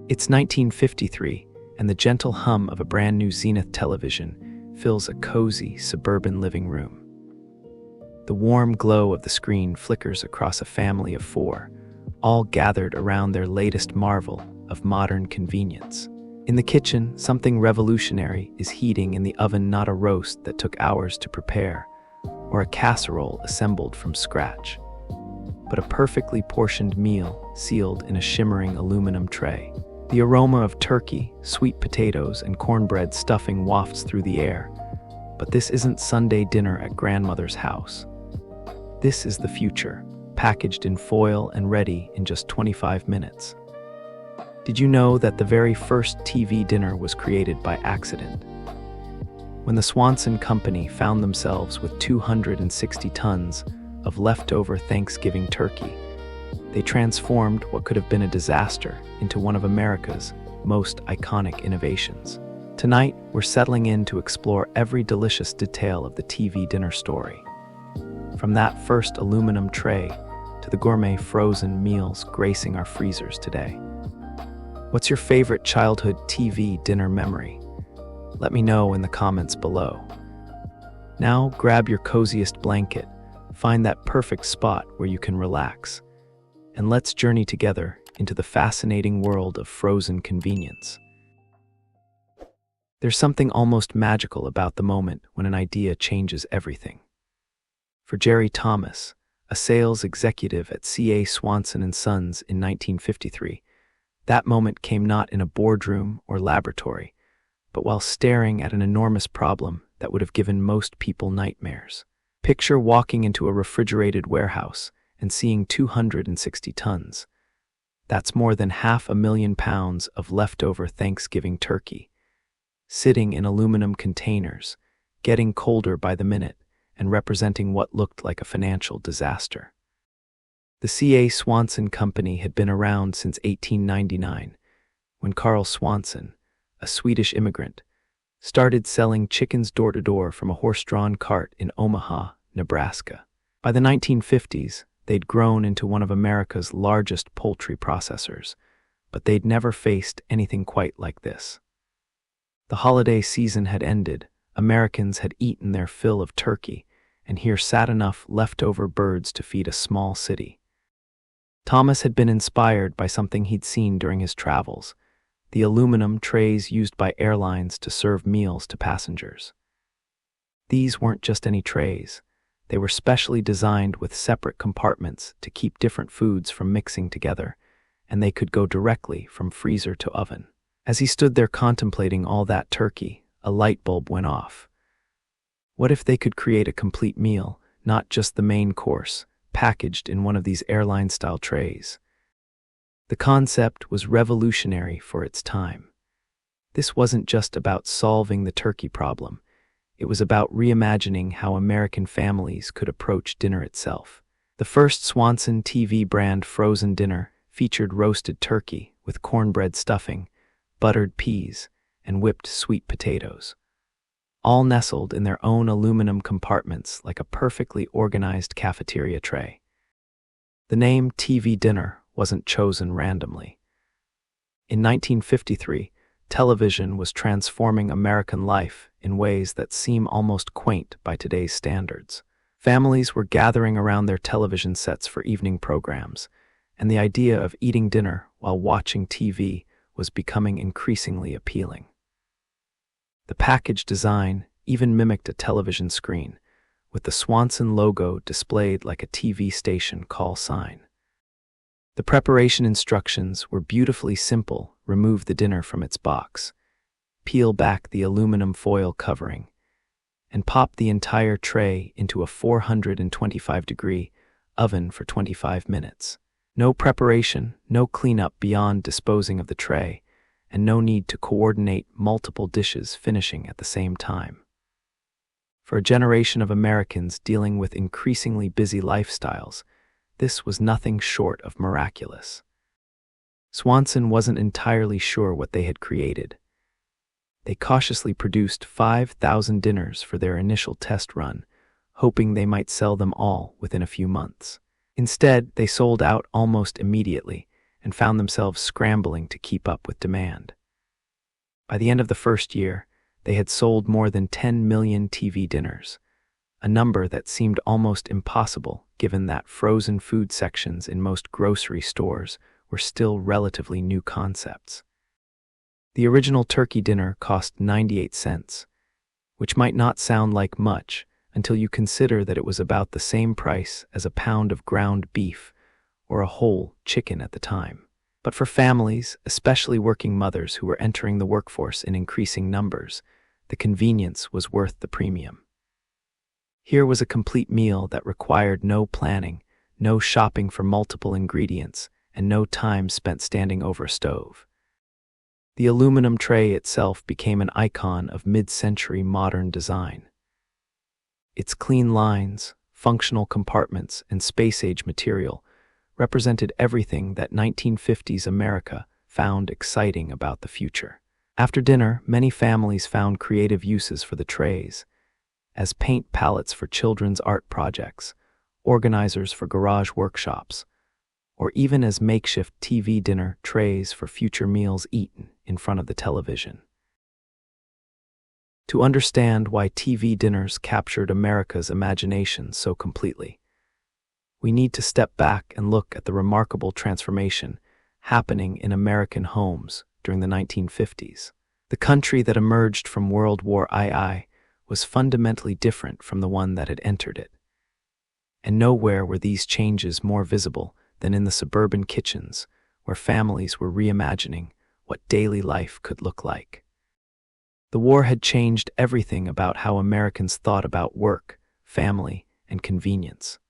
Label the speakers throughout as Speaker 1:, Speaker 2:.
Speaker 1: It's 1953, and the gentle hum of a brand new Zenith television fills a cozy suburban living room. The warm glow of the screen flickers across a family of four, all gathered around their latest marvel of modern convenience. In the kitchen, something revolutionary is heating in the oven, not a roast that took hours to prepare, or a casserole assembled from scratch, but a perfectly portioned meal sealed in a shimmering aluminum tray. The aroma of turkey, sweet potatoes, and cornbread stuffing wafts through the air. But this isn't Sunday dinner at grandmother's house. This is the future, packaged in foil and ready in just 25 minutes. Did you know that the very first TV dinner was created by accident? When the Swanson company found themselves with 260 tons of leftover Thanksgiving turkey, they transformed what could have been a disaster into one of America's most iconic innovations. Tonight, we're settling in to explore every delicious detail of the TV dinner story. From that first aluminum tray to the gourmet frozen meals gracing our freezers today. What's your favorite childhood TV dinner memory? Let me know in the comments below. Now grab your coziest blanket, find that perfect spot where you can relax, and let's journey together into the fascinating world of frozen convenience. There's something almost magical about the moment when an idea changes everything. For Jerry Thomas, a sales executive at C.A. Swanson & Sons in 1953, that moment came not in a boardroom or laboratory, but while staring at an enormous problem that would have given most people nightmares. Picture walking into a refrigerated warehouse and seeing 260 tons. That's more than 500,000 pounds of leftover Thanksgiving turkey, sitting in aluminum containers, getting colder by the minute, and representing what looked like a financial disaster. The C.A. Swanson Company had been around since 1899, when Carl Swanson, a Swedish immigrant, started selling chickens door-to-door from a horse-drawn cart in Omaha, Nebraska. By the 1950s, they'd grown into one of America's largest poultry processors, but they'd never faced anything quite like this. The holiday season had ended, Americans had eaten their fill of turkey, and here sat enough leftover birds to feed a small city. Thomas had been inspired by something he'd seen during his travels, the aluminum trays used by airlines to serve meals to passengers. These weren't just any trays. They were specially designed with separate compartments to keep different foods from mixing together, and they could go directly from freezer to oven. As he stood there contemplating all that turkey, a light bulb went off. What if they could create a complete meal, not just the main course, packaged in one of these airline-style trays? The concept was revolutionary for its time. This wasn't just about solving the turkey problem. It was about reimagining how American families could approach dinner itself. The first Swanson TV brand frozen dinner featured roasted turkey with cornbread stuffing, buttered peas, and whipped sweet potatoes, all nestled in their own aluminum compartments like a perfectly organized cafeteria tray. The name TV dinner wasn't chosen randomly. In 1953, television was transforming American life in ways that seem almost quaint by today's standards. Families were gathering around their television sets for evening programs, and the idea of eating dinner while watching TV was becoming increasingly appealing. The package design even mimicked a television screen, with the Swanson logo displayed like a TV station call sign. The preparation instructions were beautifully simple. Remove the dinner from its box, peel back the aluminum foil covering, and pop the entire tray into a 425-degree oven for 25 minutes. No preparation, no cleanup beyond disposing of the tray, and no need to coordinate multiple dishes finishing at the same time. For a generation of Americans dealing with increasingly busy lifestyles, this was nothing short of miraculous. Swanson wasn't entirely sure what they had created. They cautiously produced 5,000 dinners for their initial test run, hoping they might sell them all within a few months. Instead, they sold out almost immediately and found themselves scrambling to keep up with demand. By the end of the first year, they had sold more than 10 million TV dinners, a number that seemed almost impossible given that frozen food sections in most grocery stores were still relatively new concepts. The original turkey dinner cost 98 cents, which might not sound like much until you consider that it was about the same price as a pound of ground beef or a whole chicken at the time. But for families, especially working mothers who were entering the workforce in increasing numbers, the convenience was worth the premium. Here was a complete meal that required no planning, no shopping for multiple ingredients, and no time spent standing over a stove. The aluminum tray itself became an icon of mid-century modern design. Its clean lines, functional compartments, and space-age material represented everything that 1950s America found exciting about the future. After dinner, many families found creative uses for the trays, as paint palettes for children's art projects, organizers for garage workshops, or even as makeshift TV dinner trays for future meals eaten in front of the television. To understand why TV dinners captured America's imagination so completely, we need to step back and look at the remarkable transformation happening in American homes during the 1950s. The country that emerged from World War II was fundamentally different from the one that had entered it. And nowhere were these changes more visible than in the suburban kitchens, where families were reimagining what daily life could look like. The war had changed everything about how Americans thought about work, family, and convenience.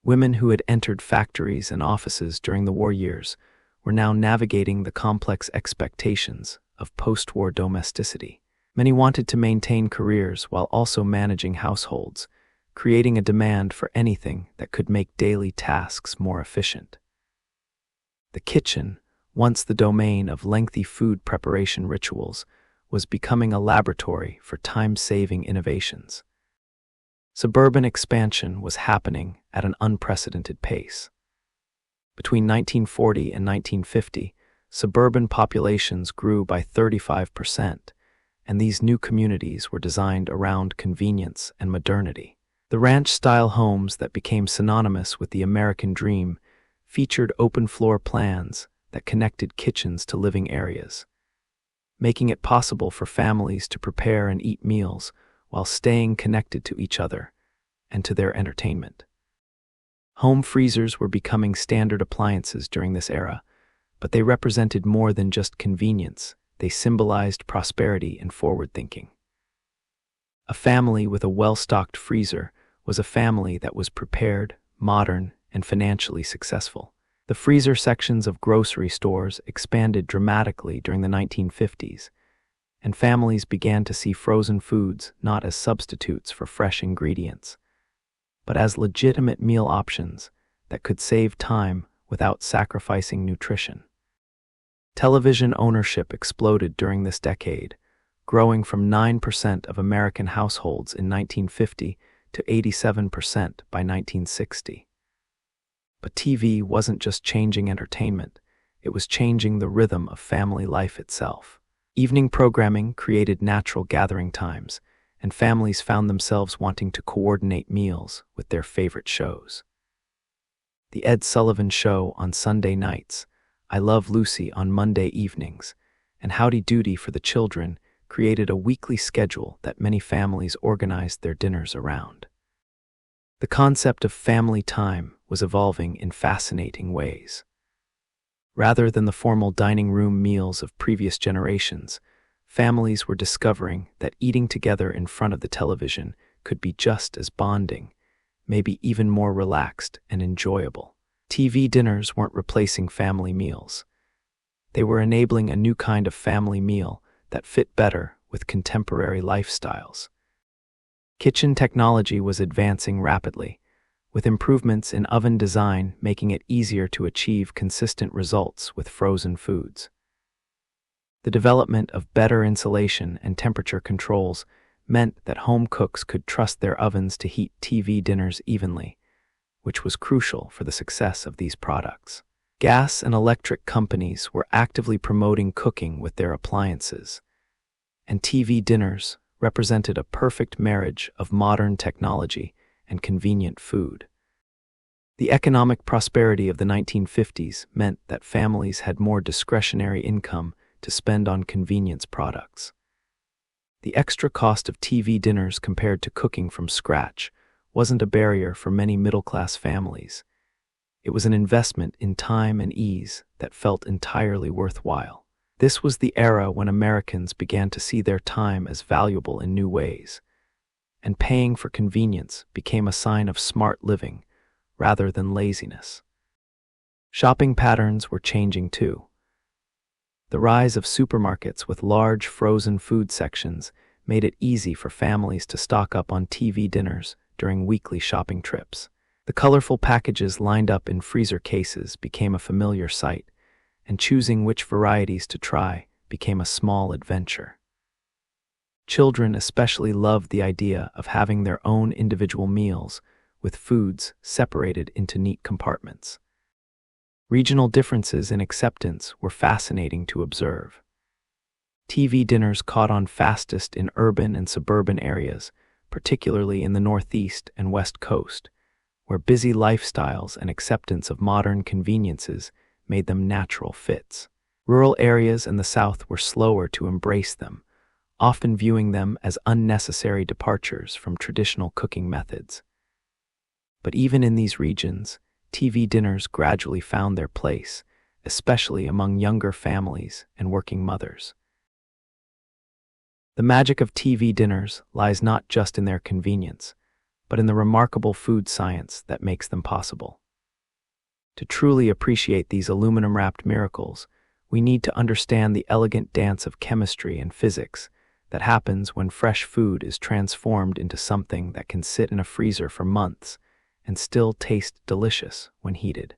Speaker 1: Women who had entered factories and offices during the war years were now navigating the complex expectations of post-war domesticity. Many wanted to maintain careers while also managing households, creating a demand for anything that could make daily tasks more efficient. The kitchen, once the domain of lengthy food preparation rituals, was becoming a laboratory for time-saving innovations. Suburban expansion was happening at an unprecedented pace. Between 1940 and 1950, suburban populations grew by 35%, and these new communities were designed around convenience and modernity. The ranch-style homes that became synonymous with the American dream featured open-floor plans that connected kitchens to living areas, making it possible for families to prepare and eat meals while staying connected to each other and to their entertainment. Home freezers were becoming standard appliances during this era, but they represented more than just convenience. They symbolized prosperity and forward-thinking. A family with a well-stocked freezer was a family that was prepared, modern, and financially successful. The freezer sections of grocery stores expanded dramatically during the 1950s, and families began to see frozen foods not as substitutes for fresh ingredients, but as legitimate meal options that could save time without sacrificing nutrition. Television ownership exploded during this decade, growing from 9% of American households in 1950 to 87% by 1960. But TV wasn't just changing entertainment, it was changing the rhythm of family life itself. Evening programming created natural gathering times, and families found themselves wanting to coordinate meals with their favorite shows. The Ed Sullivan Show on Sunday nights, I Love Lucy on Monday evenings, and Howdy Doody for the children created a weekly schedule that many families organized their dinners around. The concept of family time was evolving in fascinating ways. Rather than the formal dining room meals of previous generations, families were discovering that eating together in front of the television could be just as bonding, maybe even more relaxed and enjoyable. TV dinners weren't replacing family meals. They were enabling a new kind of family meal that fit better with contemporary lifestyles. Kitchen technology was advancing rapidly, with improvements in oven design making it easier to achieve consistent results with frozen foods. The development of better insulation and temperature controls meant that home cooks could trust their ovens to heat TV dinners evenly, which was crucial for the success of these products. Gas and electric companies were actively promoting cooking with their appliances, and TV dinners represented a perfect marriage of modern technology and convenient food. The economic prosperity of the 1950s meant that families had more discretionary income to spend on convenience products. The extra cost of TV dinners compared to cooking from scratch wasn't a barrier for many middle-class families. It was an investment in time and ease that felt entirely worthwhile. This was the era when Americans began to see their time as valuable in new ways, and paying for convenience became a sign of smart living rather than laziness. Shopping patterns were changing too. The rise of supermarkets with large frozen food sections made it easy for families to stock up on TV dinners during weekly shopping trips. The colorful packages lined up in freezer cases became a familiar sight, and choosing which varieties to try became a small adventure. Children especially loved the idea of having their own individual meals with foods separated into neat compartments. Regional differences in acceptance were fascinating to observe. TV dinners caught on fastest in urban and suburban areas, particularly in the Northeast and West Coast, where busy lifestyles and acceptance of modern conveniences made them natural fits. Rural areas in the South were slower to embrace them, often viewing them as unnecessary departures from traditional cooking methods. But even in these regions, TV dinners gradually found their place, especially among younger families and working mothers. The magic of TV dinners lies not just in their convenience, but in the remarkable food science that makes them possible. To truly appreciate these aluminum-wrapped miracles, we need to understand the elegant dance of chemistry and physics that happens when fresh food is transformed into something that can sit in a freezer for months and still taste delicious when heated.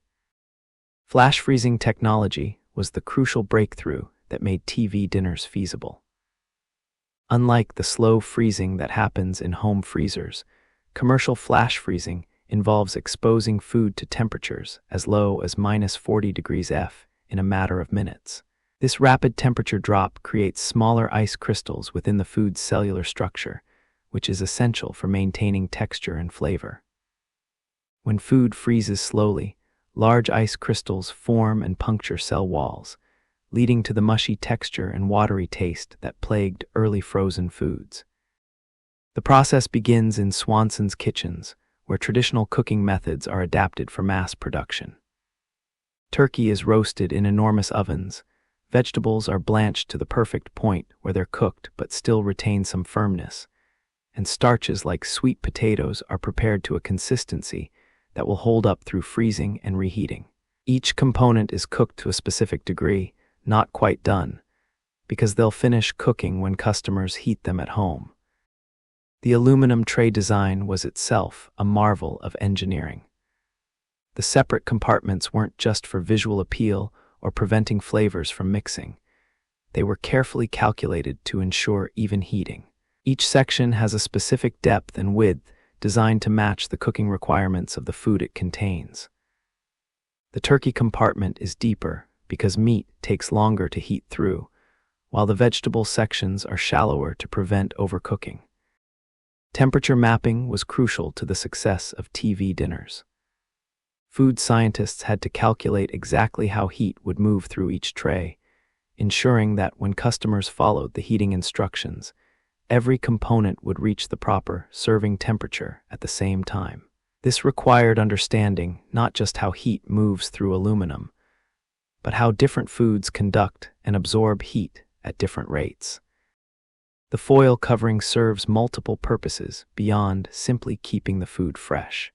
Speaker 1: Flash freezing technology was the crucial breakthrough that made TV dinners feasible. Unlike the slow freezing that happens in home freezers, commercial flash freezing involves exposing food to temperatures as low as -40 degrees F in a matter of minutes. This rapid temperature drop creates smaller ice crystals within the food's cellular structure, which is essential for maintaining texture and flavor. When food freezes slowly, large ice crystals form and puncture cell walls, leading to the mushy texture and watery taste that plagued early frozen foods. The process begins in Swanson's kitchens, where traditional cooking methods are adapted for mass production. Turkey is roasted in enormous ovens, vegetables are blanched to the perfect point where they're cooked but still retain some firmness, and starches like sweet potatoes are prepared to a consistency that will hold up through freezing and reheating. Each component is cooked to a specific degree, not quite done, because they'll finish cooking when customers heat them at home. The aluminum tray design was itself a marvel of engineering. The separate compartments weren't just for visual appeal or preventing flavors from mixing. They were carefully calculated to ensure even heating. Each section has a specific depth and width designed to match the cooking requirements of the food it contains. The turkey compartment is deeper because meat takes longer to heat through, while the vegetable sections are shallower to prevent overcooking. Temperature mapping was crucial to the success of TV dinners. Food scientists had to calculate exactly how heat would move through each tray, ensuring that when customers followed the heating instructions, every component would reach the proper serving temperature at the same time. This required understanding not just how heat moves through aluminum, but how different foods conduct and absorb heat at different rates. The foil covering serves multiple purposes beyond simply keeping the food fresh.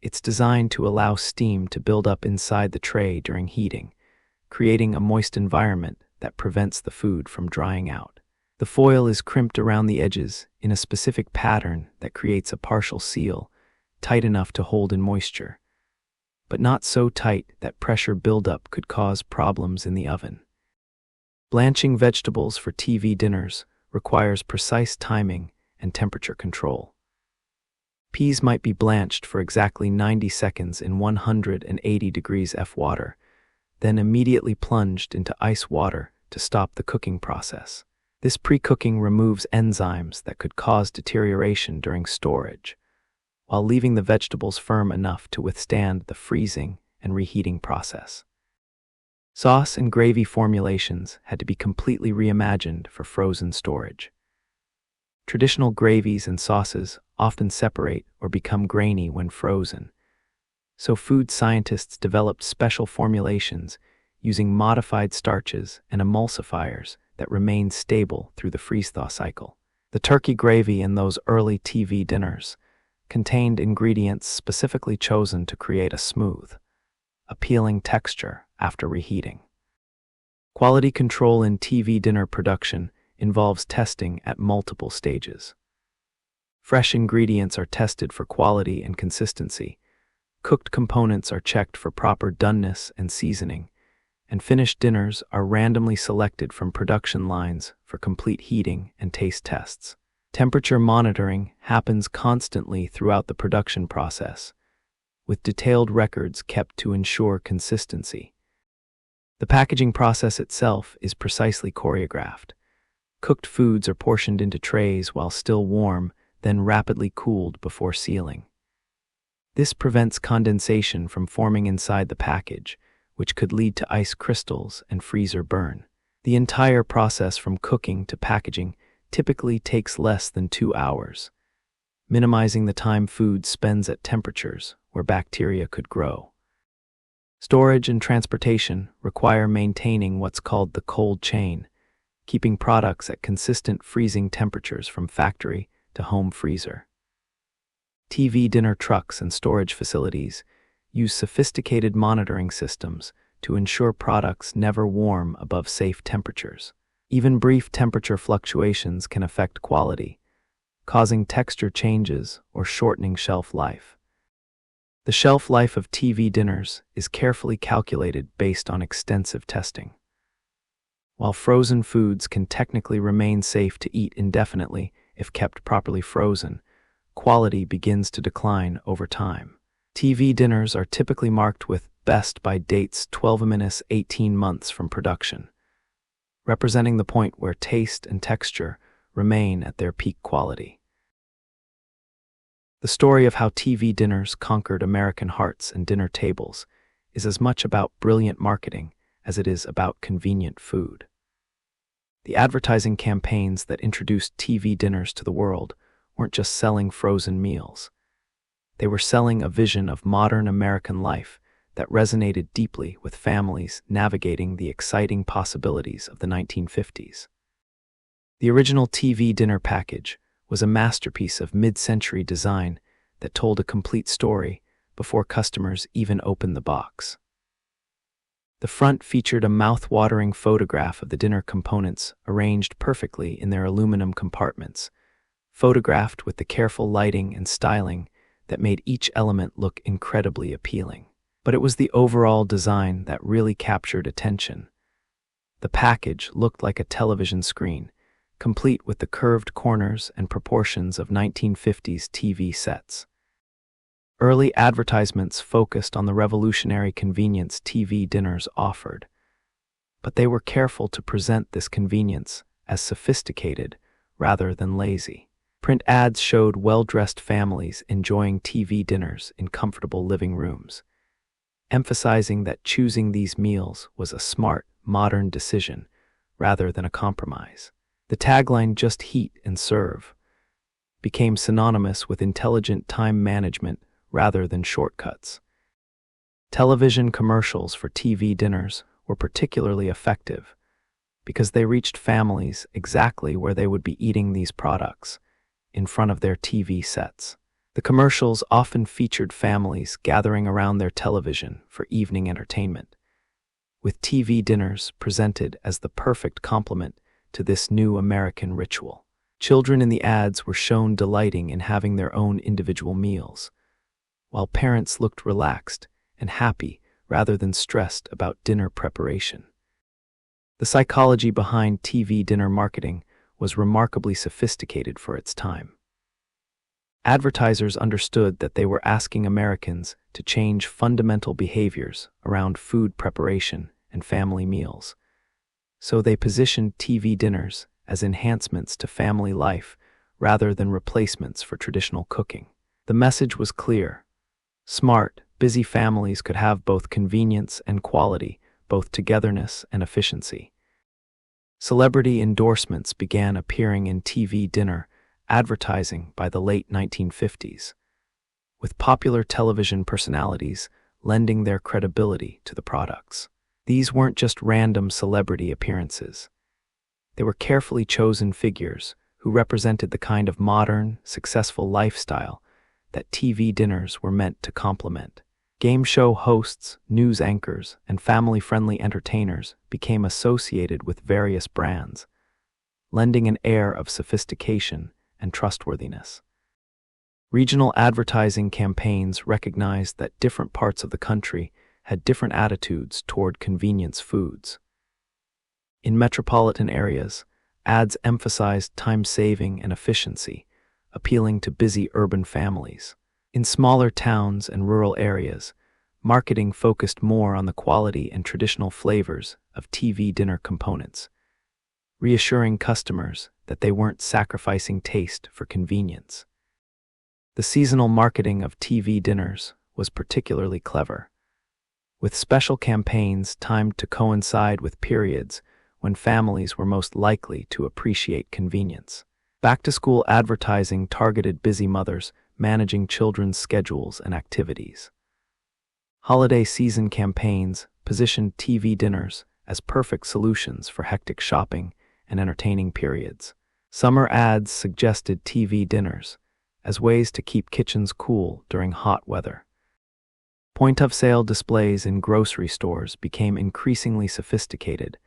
Speaker 1: It's designed to allow steam to build up inside the tray during heating, creating a moist environment that prevents the food from drying out. The foil is crimped around the edges in a specific pattern that creates a partial seal, tight enough to hold in moisture, but not so tight that pressure buildup could cause problems in the oven. Blanching vegetables for TV dinners requires precise timing and temperature control. Peas might be blanched for exactly 90 seconds in 180 degrees F water, then immediately plunged into ice water to stop the cooking process. This pre-cooking removes enzymes that could cause deterioration during storage, while leaving the vegetables firm enough to withstand the freezing and reheating process. Sauce and gravy formulations had to be completely reimagined for frozen storage. Traditional gravies and sauces often separate or become grainy when frozen, so food scientists developed special formulations using modified starches and emulsifiers that remain stable through the freeze-thaw cycle. The turkey gravy in those early TV dinners contained ingredients specifically chosen to create a smooth, appealing texture after reheating. Quality control in TV dinner production involves testing at multiple stages. Fresh ingredients are tested for quality and consistency, cooked components are checked for proper doneness and seasoning, and finished dinners are randomly selected from production lines for complete heating and taste tests. Temperature monitoring happens constantly throughout the production process, with detailed records kept to ensure consistency. The packaging process itself is precisely choreographed. Cooked foods are portioned into trays while still warm, then rapidly cooled before sealing. This prevents condensation from forming inside the package, which could lead to ice crystals and freezer burn. The entire process from cooking to packaging typically takes less than 2 hours, minimizing the time food spends at temperatures where bacteria could grow. Storage and transportation require maintaining what's called the cold chain, keeping products at consistent freezing temperatures from factory to home freezer. TV dinner trucks and storage facilities use sophisticated monitoring systems to ensure products never warm above safe temperatures. Even brief temperature fluctuations can affect quality, causing texture changes or shortening shelf life. The shelf life of TV dinners is carefully calculated based on extensive testing. While frozen foods can technically remain safe to eat indefinitely if kept properly frozen, quality begins to decline over time. TV dinners are typically marked with best by dates 12–18 months from production, representing the point where taste and texture remain at their peak quality. The story of how TV dinners conquered American hearts and dinner tables is as much about brilliant marketing as it is about convenient food. The advertising campaigns that introduced TV dinners to the world weren't just selling frozen meals. They were selling a vision of modern American life that resonated deeply with families navigating the exciting possibilities of the 1950s. The original TV dinner package was a masterpiece of mid-century design that told a complete story before customers even opened the box. The front featured a mouth-watering photograph of the dinner components arranged perfectly in their aluminum compartments, photographed with the careful lighting and styling that made each element look incredibly appealing. But it was the overall design that really captured attention. The package looked like a television screen, complete with the curved corners and proportions of 1950s TV sets. Early advertisements focused on the revolutionary convenience TV dinners offered, but they were careful to present this convenience as sophisticated rather than lazy. Print ads showed well-dressed families enjoying TV dinners in comfortable living rooms, emphasizing that choosing these meals was a smart, modern decision rather than a compromise. The tagline, "Just heat and serve," became synonymous with intelligent time management rather than shortcuts. Television commercials for TV dinners were particularly effective because they reached families exactly where they would be eating these products, in front of their TV sets. The commercials often featured families gathering around their television for evening entertainment, with TV dinners presented as the perfect complement to this new American ritual. Children in the ads were shown delighting in having their own individual meals, while parents looked relaxed and happy rather than stressed about dinner preparation. The psychology behind TV dinner marketing was remarkably sophisticated for its time. Advertisers understood that they were asking Americans to change fundamental behaviors around food preparation and family meals. So they positioned TV dinners as enhancements to family life rather than replacements for traditional cooking. The message was clear. Smart, busy families could have both convenience and quality, both togetherness and efficiency. Celebrity endorsements began appearing in TV dinner advertising by the late 1950s, with popular television personalities lending their credibility to the products. These weren't just random celebrity appearances. They were carefully chosen figures who represented the kind of modern, successful lifestyle that TV dinners were meant to complement. Game show hosts, news anchors, and family-friendly entertainers became associated with various brands, lending an air of sophistication and trustworthiness. Regional advertising campaigns recognized that different parts of the country had different attitudes toward convenience foods. In metropolitan areas, ads emphasized time-saving and efficiency, appealing to busy urban families. In smaller towns and rural areas, marketing focused more on the quality and traditional flavors of TV dinner components, reassuring customers that they weren't sacrificing taste for convenience. The seasonal marketing of TV dinners was particularly clever, with special campaigns timed to coincide with periods when families were most likely to appreciate convenience. Back-to-school advertising targeted busy mothers managing children's schedules and activities. Holiday season campaigns positioned TV dinners as perfect solutions for hectic shopping and entertaining periods. Summer ads suggested TV dinners as ways to keep kitchens cool during hot weather. Point-of-sale displays in grocery stores became increasingly sophisticated,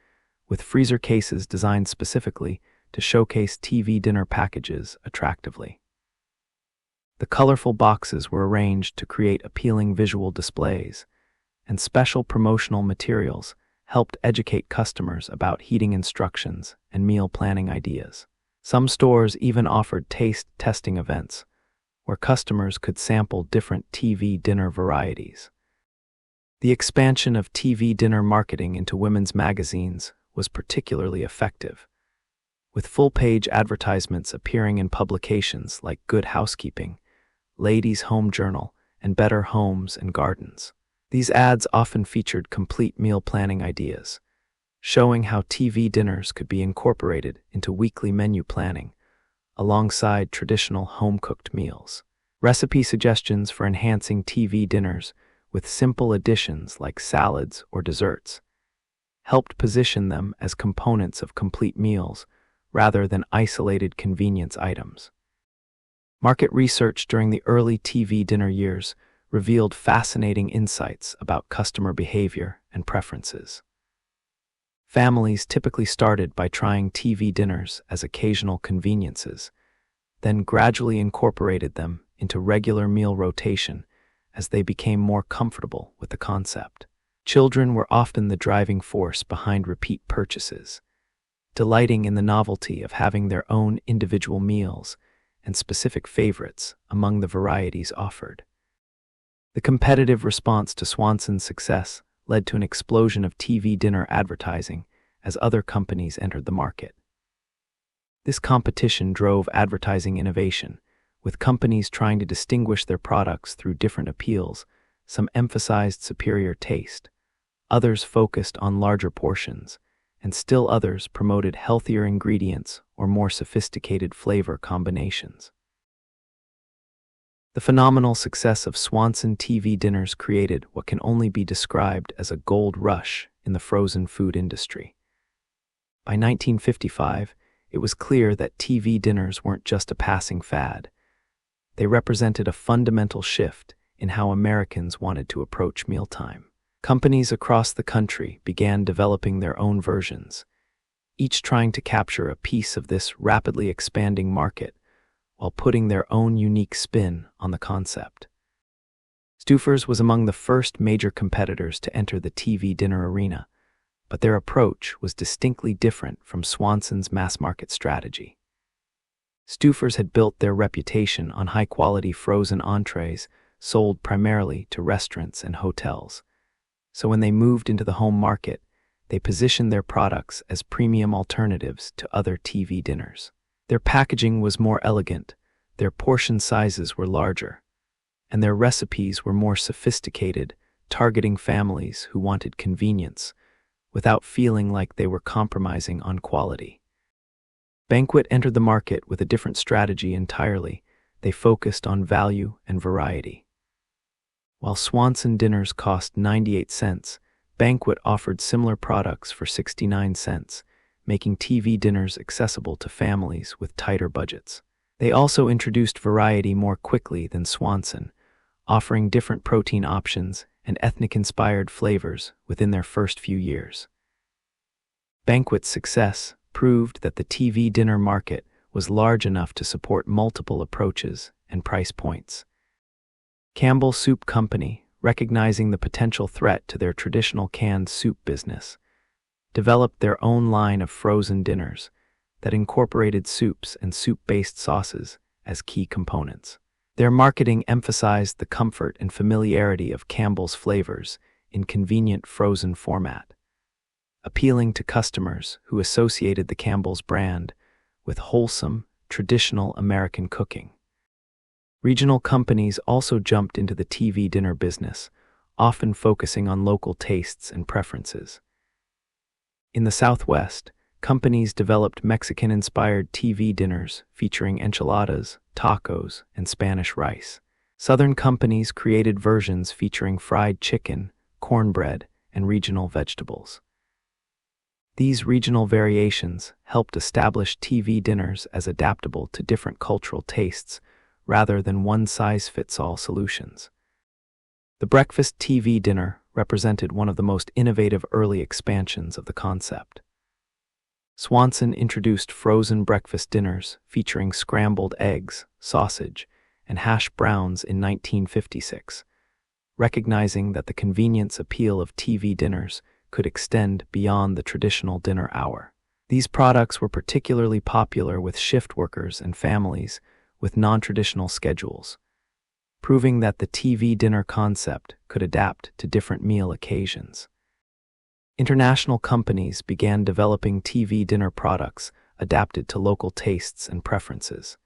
Speaker 1: with freezer cases designed specifically to showcase TV dinner packages attractively. The colorful boxes were arranged to create appealing visual displays, and special promotional materials helped educate customers about heating instructions and meal planning ideas. Some stores even offered taste testing events, where customers could sample different TV dinner varieties. The expansion of TV dinner marketing into women's magazines was particularly effective, with full-page advertisements appearing in publications like Good Housekeeping, Ladies' Home Journal, and Better Homes and Gardens. These ads often featured complete meal planning ideas, showing how TV dinners could be incorporated into weekly menu planning, alongside traditional home-cooked meals. Recipe suggestions for enhancing TV dinners with simple additions like salads or desserts helped position them as components of complete meals rather than isolated convenience items. Market research during the early TV dinner years revealed fascinating insights about customer behavior and preferences. Families typically started by trying TV dinners as occasional conveniences, then gradually incorporated them into regular meal rotation as they became more comfortable with the concept. Children were often the driving force behind repeat purchases, delighting in the novelty of having their own individual meals and specific favorites among the varieties offered. The competitive response to Swanson's success led to an explosion of TV dinner advertising as other companies entered the market. This competition drove advertising innovation, with companies trying to distinguish their products through different appeals. Some emphasized superior taste, others focused on larger portions, and still others promoted healthier ingredients or more sophisticated flavor combinations. The phenomenal success of Swanson TV dinners created what can only be described as a gold rush in the frozen food industry. By 1955, it was clear that TV dinners weren't just a passing fad. They represented a fundamental shift in how Americans wanted to approach mealtime. Companies across the country began developing their own versions, each trying to capture a piece of this rapidly expanding market while putting their own unique spin on the concept. Stouffer's was among the first major competitors to enter the TV dinner arena, but their approach was distinctly different from Swanson's mass-market strategy. Stouffer's had built their reputation on high-quality frozen entrees sold primarily to restaurants and hotels. So when they moved into the home market, they positioned their products as premium alternatives to other TV dinners. Their packaging was more elegant, their portion sizes were larger, and their recipes were more sophisticated, targeting families who wanted convenience without feeling like they were compromising on quality. Banquet entered the market with a different strategy entirely. They focused on value and variety. While Swanson dinners cost 98 cents, Banquet offered similar products for 69 cents, making TV dinners accessible to families with tighter budgets. They also introduced variety more quickly than Swanson, offering different protein options and ethnic-inspired flavors within their first few years. Banquet's success proved that the TV dinner market was large enough to support multiple approaches and price points. Campbell Soup Company, recognizing the potential threat to their traditional canned soup business, developed their own line of frozen dinners that incorporated soups and soup-based sauces as key components. Their marketing emphasized the comfort and familiarity of Campbell's flavors in convenient frozen format, appealing to customers who associated the Campbell's brand with wholesome, traditional American cooking. Regional companies also jumped into the TV dinner business, often focusing on local tastes and preferences. In the Southwest, companies developed Mexican-inspired TV dinners featuring enchiladas, tacos, and Spanish rice. Southern companies created versions featuring fried chicken, cornbread, and regional vegetables. These regional variations helped establish TV dinners as adaptable to different cultural tastes rather than one-size-fits-all solutions. The breakfast TV dinner represented one of the most innovative early expansions of the concept. Swanson introduced frozen breakfast dinners featuring scrambled eggs, sausage, and hash browns in 1956, recognizing that the convenience appeal of TV dinners could extend beyond the traditional dinner hour. These products were particularly popular with shift workers and families with non-traditional schedules, proving that the TV dinner concept could adapt to different meal occasions. International companies began developing TV dinner products adapted to local tastes and preferences.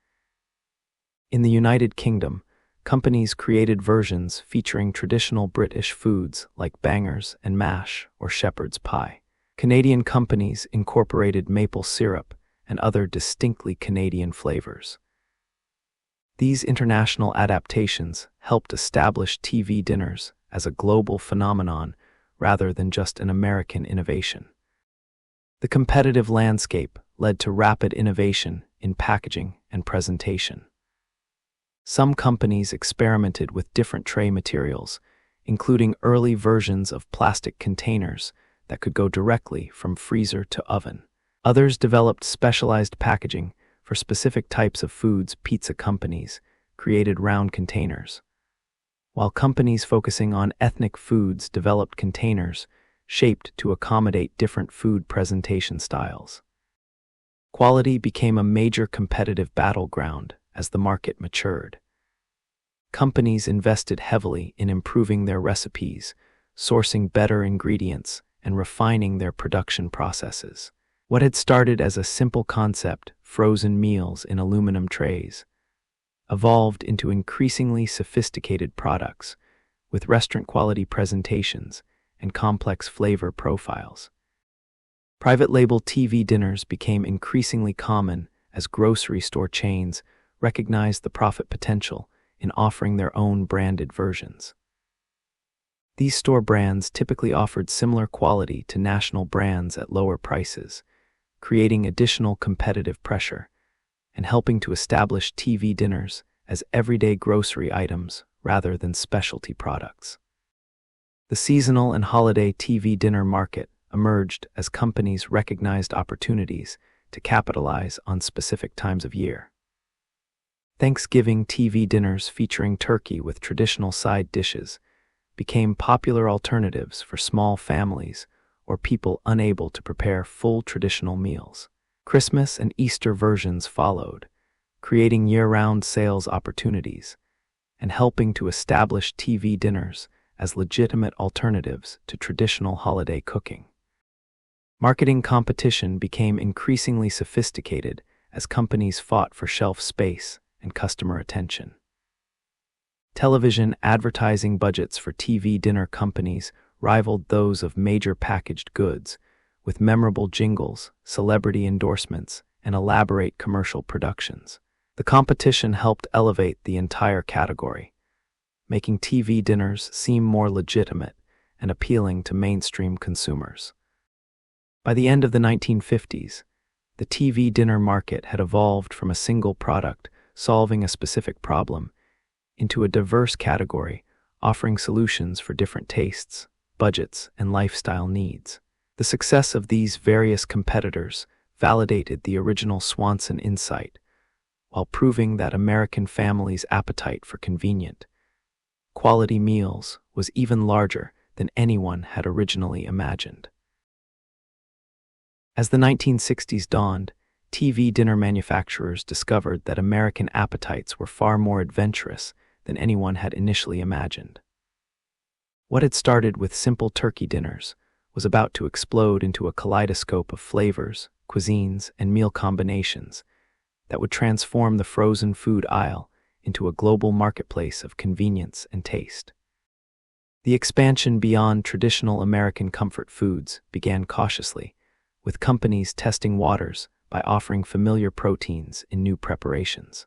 Speaker 1: In the United Kingdom, companies created versions featuring traditional British foods like bangers and mash or shepherd's pie. Canadian companies incorporated maple syrup and other distinctly Canadian flavors. These international adaptations helped establish TV dinners as a global phenomenon rather than just an American innovation. The competitive landscape led to rapid innovation in packaging and presentation. Some companies experimented with different tray materials, including early versions of plastic containers that could go directly from freezer to oven. Others developed specialized packaging for specific types of foods. Pizza companies created round containers, while companies focusing on ethnic foods developed containers shaped to accommodate different food presentation styles. Quality became a major competitive battleground as the market matured. Companies invested heavily in improving their recipes, sourcing better ingredients, and refining their production processes. What had started as a simple concept, frozen meals in aluminum trays, evolved into increasingly sophisticated products with restaurant-quality presentations and complex flavor profiles. Private label TV dinners became increasingly common as grocery store chains recognized the profit potential in offering their own branded versions. These store brands typically offered similar quality to national brands at lower prices, creating additional competitive pressure and helping to establish TV dinners as everyday grocery items rather than specialty products. The seasonal and holiday TV dinner market emerged as companies recognized opportunities to capitalize on specific times of year. Thanksgiving TV dinners featuring turkey with traditional side dishes became popular alternatives for small families or people unable to prepare full traditional meals. Christmas and Easter versions followed, creating year-round sales opportunities and helping to establish TV dinners as legitimate alternatives to traditional holiday cooking. Marketing competition became increasingly sophisticated as companies fought for shelf space and customer attention. Television advertising budgets for TV dinner companies rivaled those of major packaged goods, with memorable jingles, celebrity endorsements, and elaborate commercial productions. The competition helped elevate the entire category, making TV dinners seem more legitimate and appealing to mainstream consumers. By the end of the 1950s, the TV dinner market had evolved from a single product solving a specific problem into a diverse category offering solutions for different tastes, budgets, and lifestyle needs. The success of these various competitors validated the original Swanson insight, while proving that American families' appetite for convenient, quality meals was even larger than anyone had originally imagined. As the 1960s dawned, TV dinner manufacturers discovered that American appetites were far more adventurous than anyone had initially imagined. What had started with simple turkey dinners was about to explode into a kaleidoscope of flavors, cuisines, and meal combinations that would transform the frozen food aisle into a global marketplace of convenience and taste. The expansion beyond traditional American comfort foods began cautiously, with companies testing waters by offering familiar proteins in new preparations.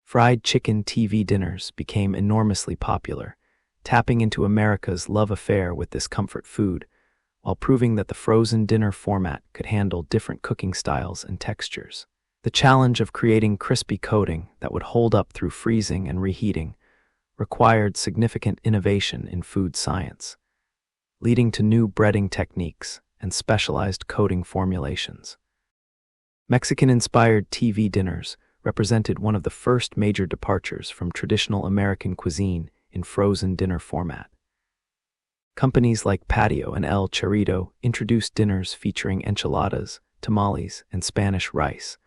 Speaker 1: Fried chicken TV dinners became enormously popular, tapping into America's love affair with this comfort food, while proving that the frozen dinner format could handle different cooking styles and textures. The challenge of creating crispy coating that would hold up through freezing and reheating required significant innovation in food science, leading to new breading techniques and specialized coating formulations. Mexican-inspired TV dinners represented one of the first major departures from traditional American cuisine in frozen dinner format. Companies like Patio and El Chorrito introduced dinners featuring enchiladas, tamales, and Spanish rice,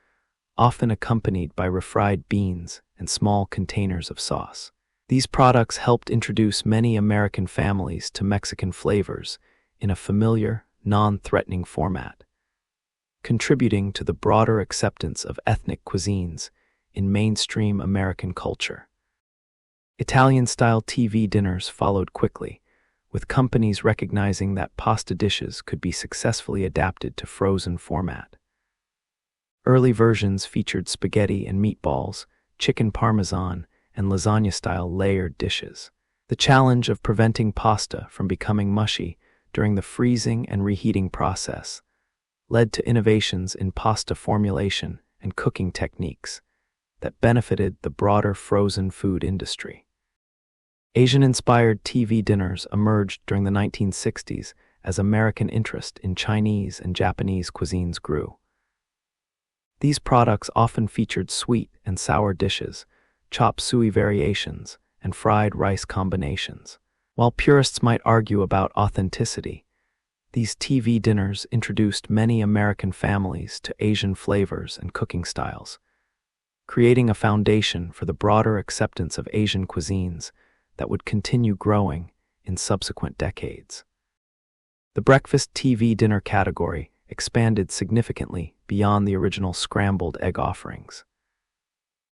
Speaker 1: often accompanied by refried beans and small containers of sauce. These products helped introduce many American families to Mexican flavors in a familiar, non-threatening format, contributing to the broader acceptance of ethnic cuisines in mainstream American culture. Italian-style TV dinners followed quickly, with companies recognizing that pasta dishes could be successfully adapted to frozen format. Early versions featured spaghetti and meatballs, chicken parmesan, and lasagna-style layered dishes. The challenge of preventing pasta from becoming mushy during the freezing and reheating process led to innovations in pasta formulation and cooking techniques that benefited the broader frozen food industry. Asian-inspired TV dinners emerged during the 1960s as American interest in Chinese and Japanese cuisines grew. These products often featured sweet and sour dishes, chop suey variations, and fried rice combinations. While purists might argue about authenticity, these TV dinners introduced many American families to Asian flavors and cooking styles, creating a foundation for the broader acceptance of Asian cuisines that would continue growing in subsequent decades. The breakfast TV dinner category expanded significantly beyond the original scrambled egg offerings.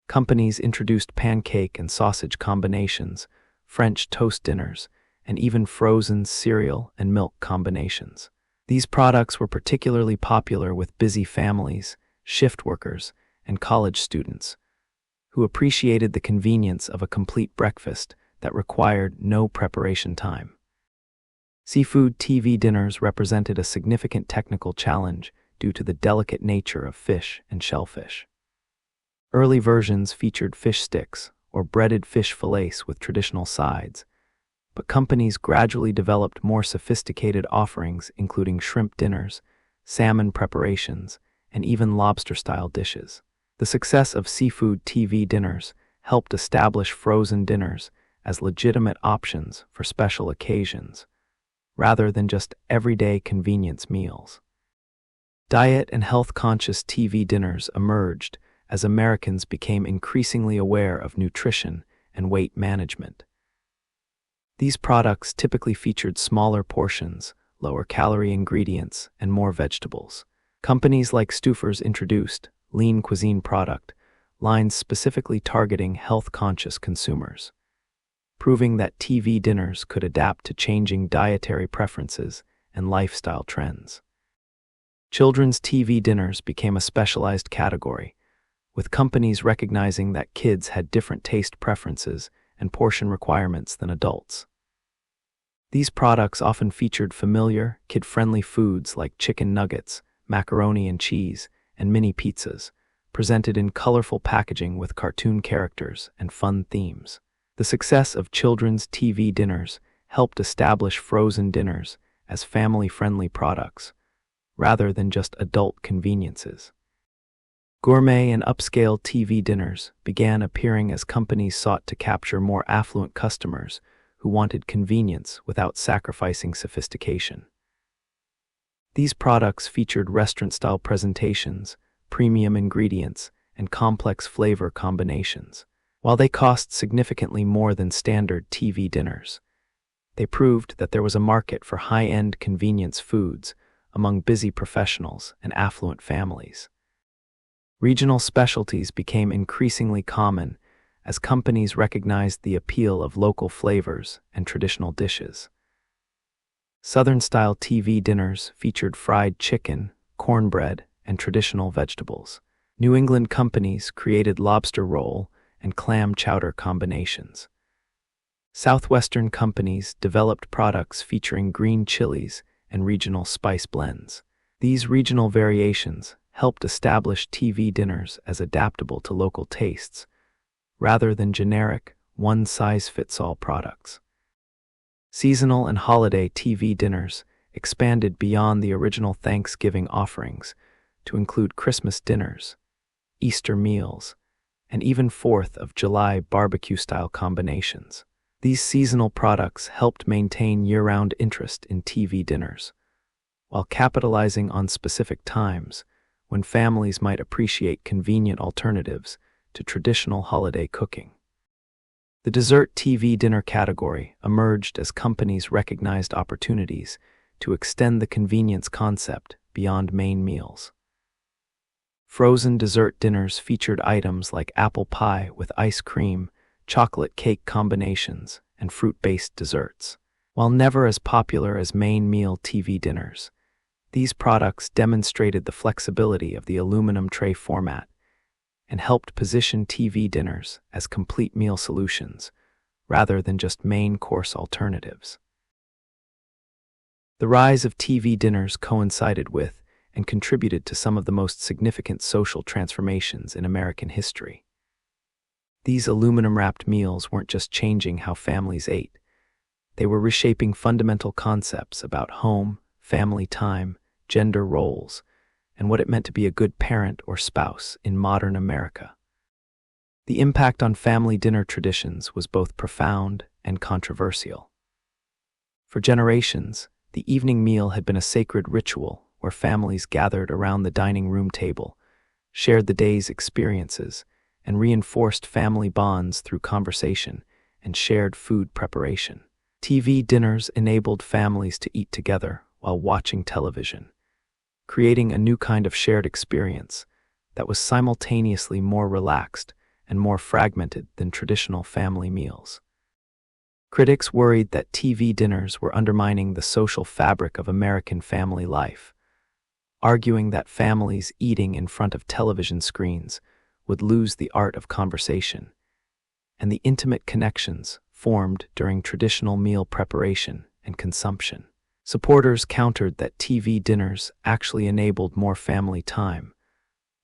Speaker 1: Companies introduced pancake and sausage combinations, French toast dinners, and even frozen cereal and milk combinations. These products were particularly popular with busy families, shift workers, and college students, who appreciated the convenience of a complete breakfast that required no preparation time. Seafood TV dinners represented a significant technical challenge due to the delicate nature of fish and shellfish. Early versions featured fish sticks or breaded fish fillets with traditional sides, but companies gradually developed more sophisticated offerings including shrimp dinners, salmon preparations, and even lobster-style dishes. The success of seafood TV dinners helped establish frozen dinners as legitimate options for special occasions, rather than just everyday convenience meals. Diet and health-conscious TV dinners emerged as Americans became increasingly aware of nutrition and weight management. These products typically featured smaller portions, lower-calorie ingredients, and more vegetables. Companies like Stouffer's introduced lean cuisine product lines specifically targeting health-conscious consumers, proving that TV dinners could adapt to changing dietary preferences and lifestyle trends. Children's TV dinners became a specialized category, with companies recognizing that kids had different taste preferences and portion requirements than adults. These products often featured familiar, kid-friendly foods like chicken nuggets, macaroni and cheese, and mini pizzas, presented in colorful packaging with cartoon characters and fun themes. The success of children's TV dinners helped establish frozen dinners as family-friendly products, rather than just adult conveniences. Gourmet and upscale TV dinners began appearing as companies sought to capture more affluent customers who wanted convenience without sacrificing sophistication. These products featured restaurant-style presentations, premium ingredients, and complex flavor combinations. While they cost significantly more than standard TV dinners, they proved that there was a market for high-end convenience foods among busy professionals and affluent families. Regional specialties became increasingly common as companies recognized the appeal of local flavors and traditional dishes. Southern-style TV dinners featured fried chicken, cornbread, and traditional vegetables. New England companies created lobster roll and clam chowder combinations. Southwestern companies developed products featuring green chilies and regional spice blends. These regional variations helped establish TV dinners as adaptable to local tastes, rather than generic, one-size-fits-all products. Seasonal and holiday TV dinners expanded beyond the original Thanksgiving offerings to include Christmas dinners, Easter meals, and even 4th of July barbecue-style combinations. These seasonal products helped maintain year-round interest in TV dinners, while capitalizing on specific times when families might appreciate convenient alternatives to traditional holiday cooking. The dessert TV dinner category emerged as companies recognized opportunities to extend the convenience concept beyond main meals. Frozen dessert dinners featured items like apple pie with ice cream, chocolate cake combinations, and fruit-based desserts. While never as popular as main meal TV dinners, these products demonstrated the flexibility of the aluminum tray format and helped position TV dinners as complete meal solutions rather than just main course alternatives. The rise of TV dinners coincided with and contributed to some of the most significant social transformations in American history. These aluminum-wrapped meals weren't just changing how families ate. They were reshaping fundamental concepts about home, family time, gender roles, and what it meant to be a good parent or spouse in modern America. The impact on family dinner traditions was both profound and controversial. For generations, the evening meal had been a sacred ritual where families gathered around the dining room table, shared the day's experiences, and reinforced family bonds through conversation and shared food preparation. TV dinners enabled families to eat together while watching television, creating a new kind of shared experience that was simultaneously more relaxed and more fragmented than traditional family meals. Critics worried that TV dinners were undermining the social fabric of American family life, arguing that families eating in front of television screens would lose the art of conversation and the intimate connections formed during traditional meal preparation and consumption. Supporters countered that TV dinners actually enabled more family time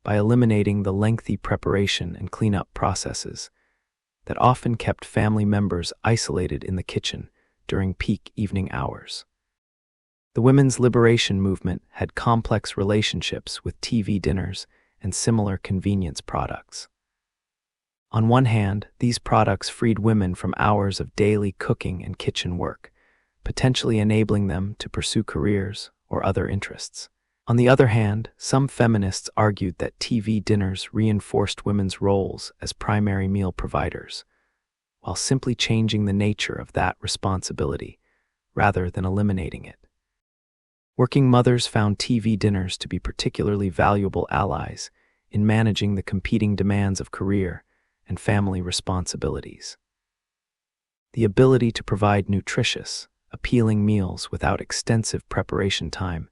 Speaker 1: by eliminating the lengthy preparation and cleanup processes that often kept family members isolated in the kitchen during peak evening hours. The women's liberation movement had complex relationships with TV dinners and similar convenience products. On one hand, these products freed women from hours of daily cooking and kitchen work, potentially enabling them to pursue careers or other interests. On the other hand, some feminists argued that TV dinners reinforced women's roles as primary meal providers, while simply changing the nature of that responsibility rather than eliminating it. Working mothers found TV dinners to be particularly valuable allies in managing the competing demands of career and family responsibilities. The ability to provide nutritious, appealing meals without extensive preparation time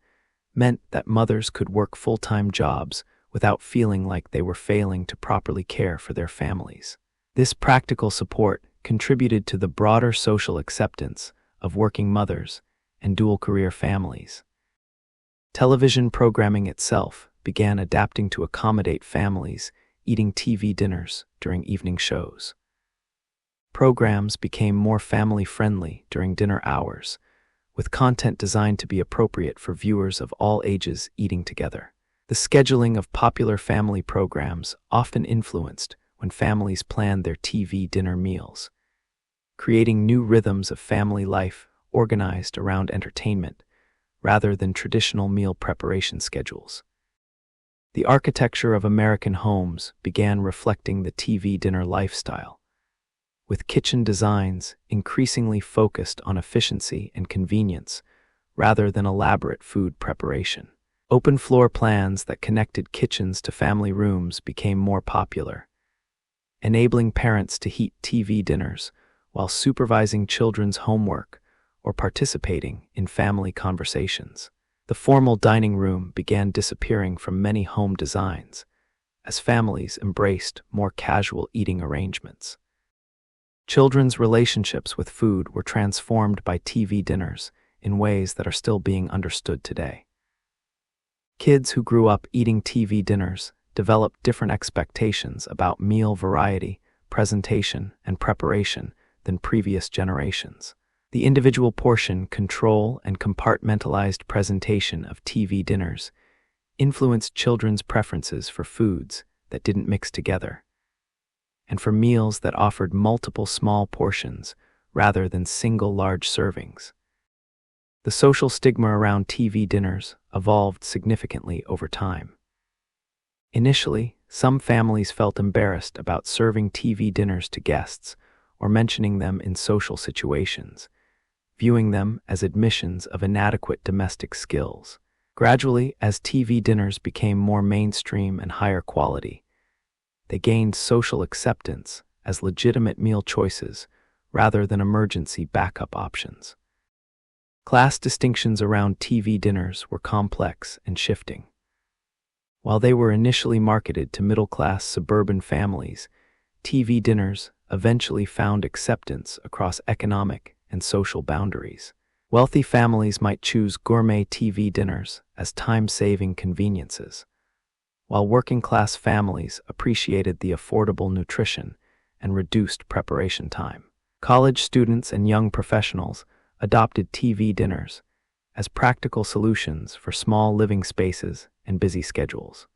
Speaker 1: meant that mothers could work full-time jobs without feeling like they were failing to properly care for their families. This practical support contributed to the broader social acceptance of working mothers and dual-career families. Television programming itself began adapting to accommodate families eating TV dinners during evening shows. Programs became more family-friendly during dinner hours, with content designed to be appropriate for viewers of all ages eating together. The scheduling of popular family programs often influenced when families planned their TV dinner meals, creating new rhythms of family life organized around entertainment rather than traditional meal preparation schedules. The architecture of American homes began reflecting the TV dinner lifestyle, with kitchen designs increasingly focused on efficiency and convenience rather than elaborate food preparation. Open floor plans that connected kitchens to family rooms became more popular, enabling parents to heat TV dinners while supervising children's homework or participating in family conversations. The formal dining room began disappearing from many home designs as families embraced more casual eating arrangements. Children's relationships with food were transformed by TV dinners in ways that are still being understood today. Kids who grew up eating TV dinners developed different expectations about meal variety, presentation, and preparation than previous generations. The individual portion control and compartmentalized presentation of TV dinners influenced children's preferences for foods that didn't mix together, and for meals that offered multiple small portions rather than single large servings. The social stigma around TV dinners evolved significantly over time. Initially, some families felt embarrassed about serving TV dinners to guests or mentioning them in social situations, viewing them as admissions of inadequate domestic skills. Gradually, as TV dinners became more mainstream and higher quality, they gained social acceptance as legitimate meal choices rather than emergency backup options. Class distinctions around TV dinners were complex and shifting. While they were initially marketed to middle-class suburban families, TV dinners eventually found acceptance across economic and social boundaries. Wealthy families might choose gourmet TV dinners as time-saving conveniences, while working-class families appreciated the affordable nutrition and reduced preparation time. College students and young professionals adopted TV dinners as practical solutions for small living spaces and busy schedules.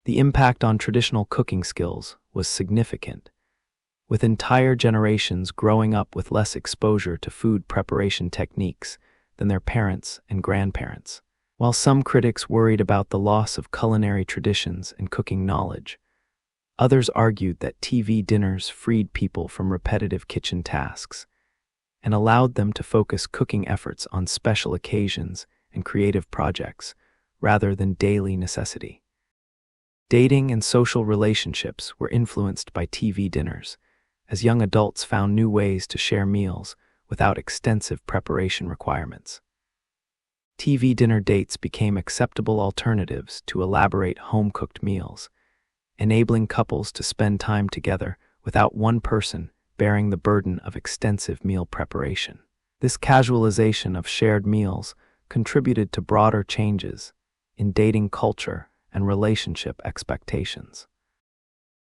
Speaker 1: The impact on traditional cooking skills was significant, with entire generations growing up with less exposure to food preparation techniques than their parents and grandparents. While some critics worried about the loss of culinary traditions and cooking knowledge, others argued that TV dinners freed people from repetitive kitchen tasks and allowed them to focus cooking efforts on special occasions and creative projects rather than daily necessity. Dating and social relationships were influenced by TV dinners, as young adults found new ways to share meals without extensive preparation requirements. TV dinner dates became acceptable alternatives to elaborate home-cooked meals, enabling couples to spend time together without one person bearing the burden of extensive meal preparation. This casualization of shared meals contributed to broader changes in dating culture and relationship expectations.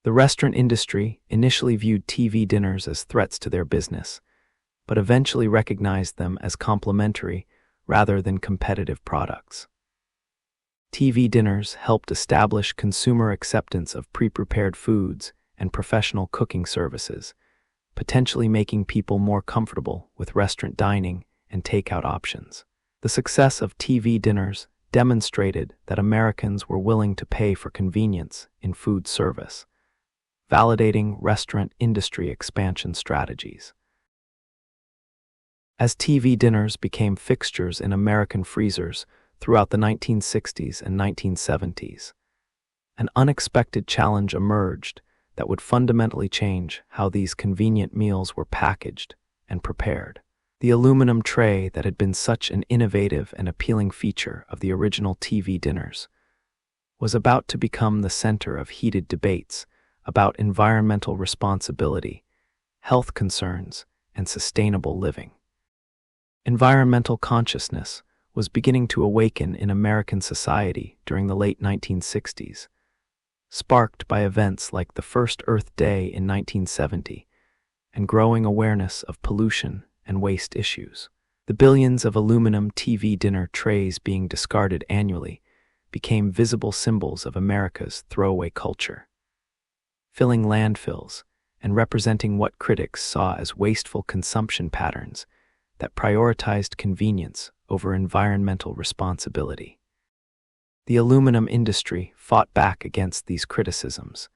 Speaker 1: The restaurant industry initially viewed TV dinners as threats to their business, but eventually recognized them as complementary rather than competitive products. TV dinners helped establish consumer acceptance of pre-prepared foods and professional cooking services, potentially making people more comfortable with restaurant dining and takeout options. The success of TV dinners demonstrated that Americans were willing to pay for convenience in food service, validating restaurant industry expansion strategies. As TV dinners became fixtures in American freezers throughout the 1960s and 1970s, an unexpected challenge emerged that would fundamentally change how these convenient meals were packaged and prepared. The aluminum tray that had been such an innovative and appealing feature of the original TV dinners was about to become the center of heated debates about environmental responsibility, health concerns, and sustainable living. Environmental consciousness was beginning to awaken in American society during the late 1960s, sparked by events like the first Earth Day in 1970 and growing awareness of pollution and waste issues. The billions of aluminum TV dinner trays being discarded annually became visible symbols of America's throwaway culture, filling landfills and representing what critics saw as wasteful consumption patterns that prioritized convenience over environmental responsibility. The aluminum industry fought back against these criticisms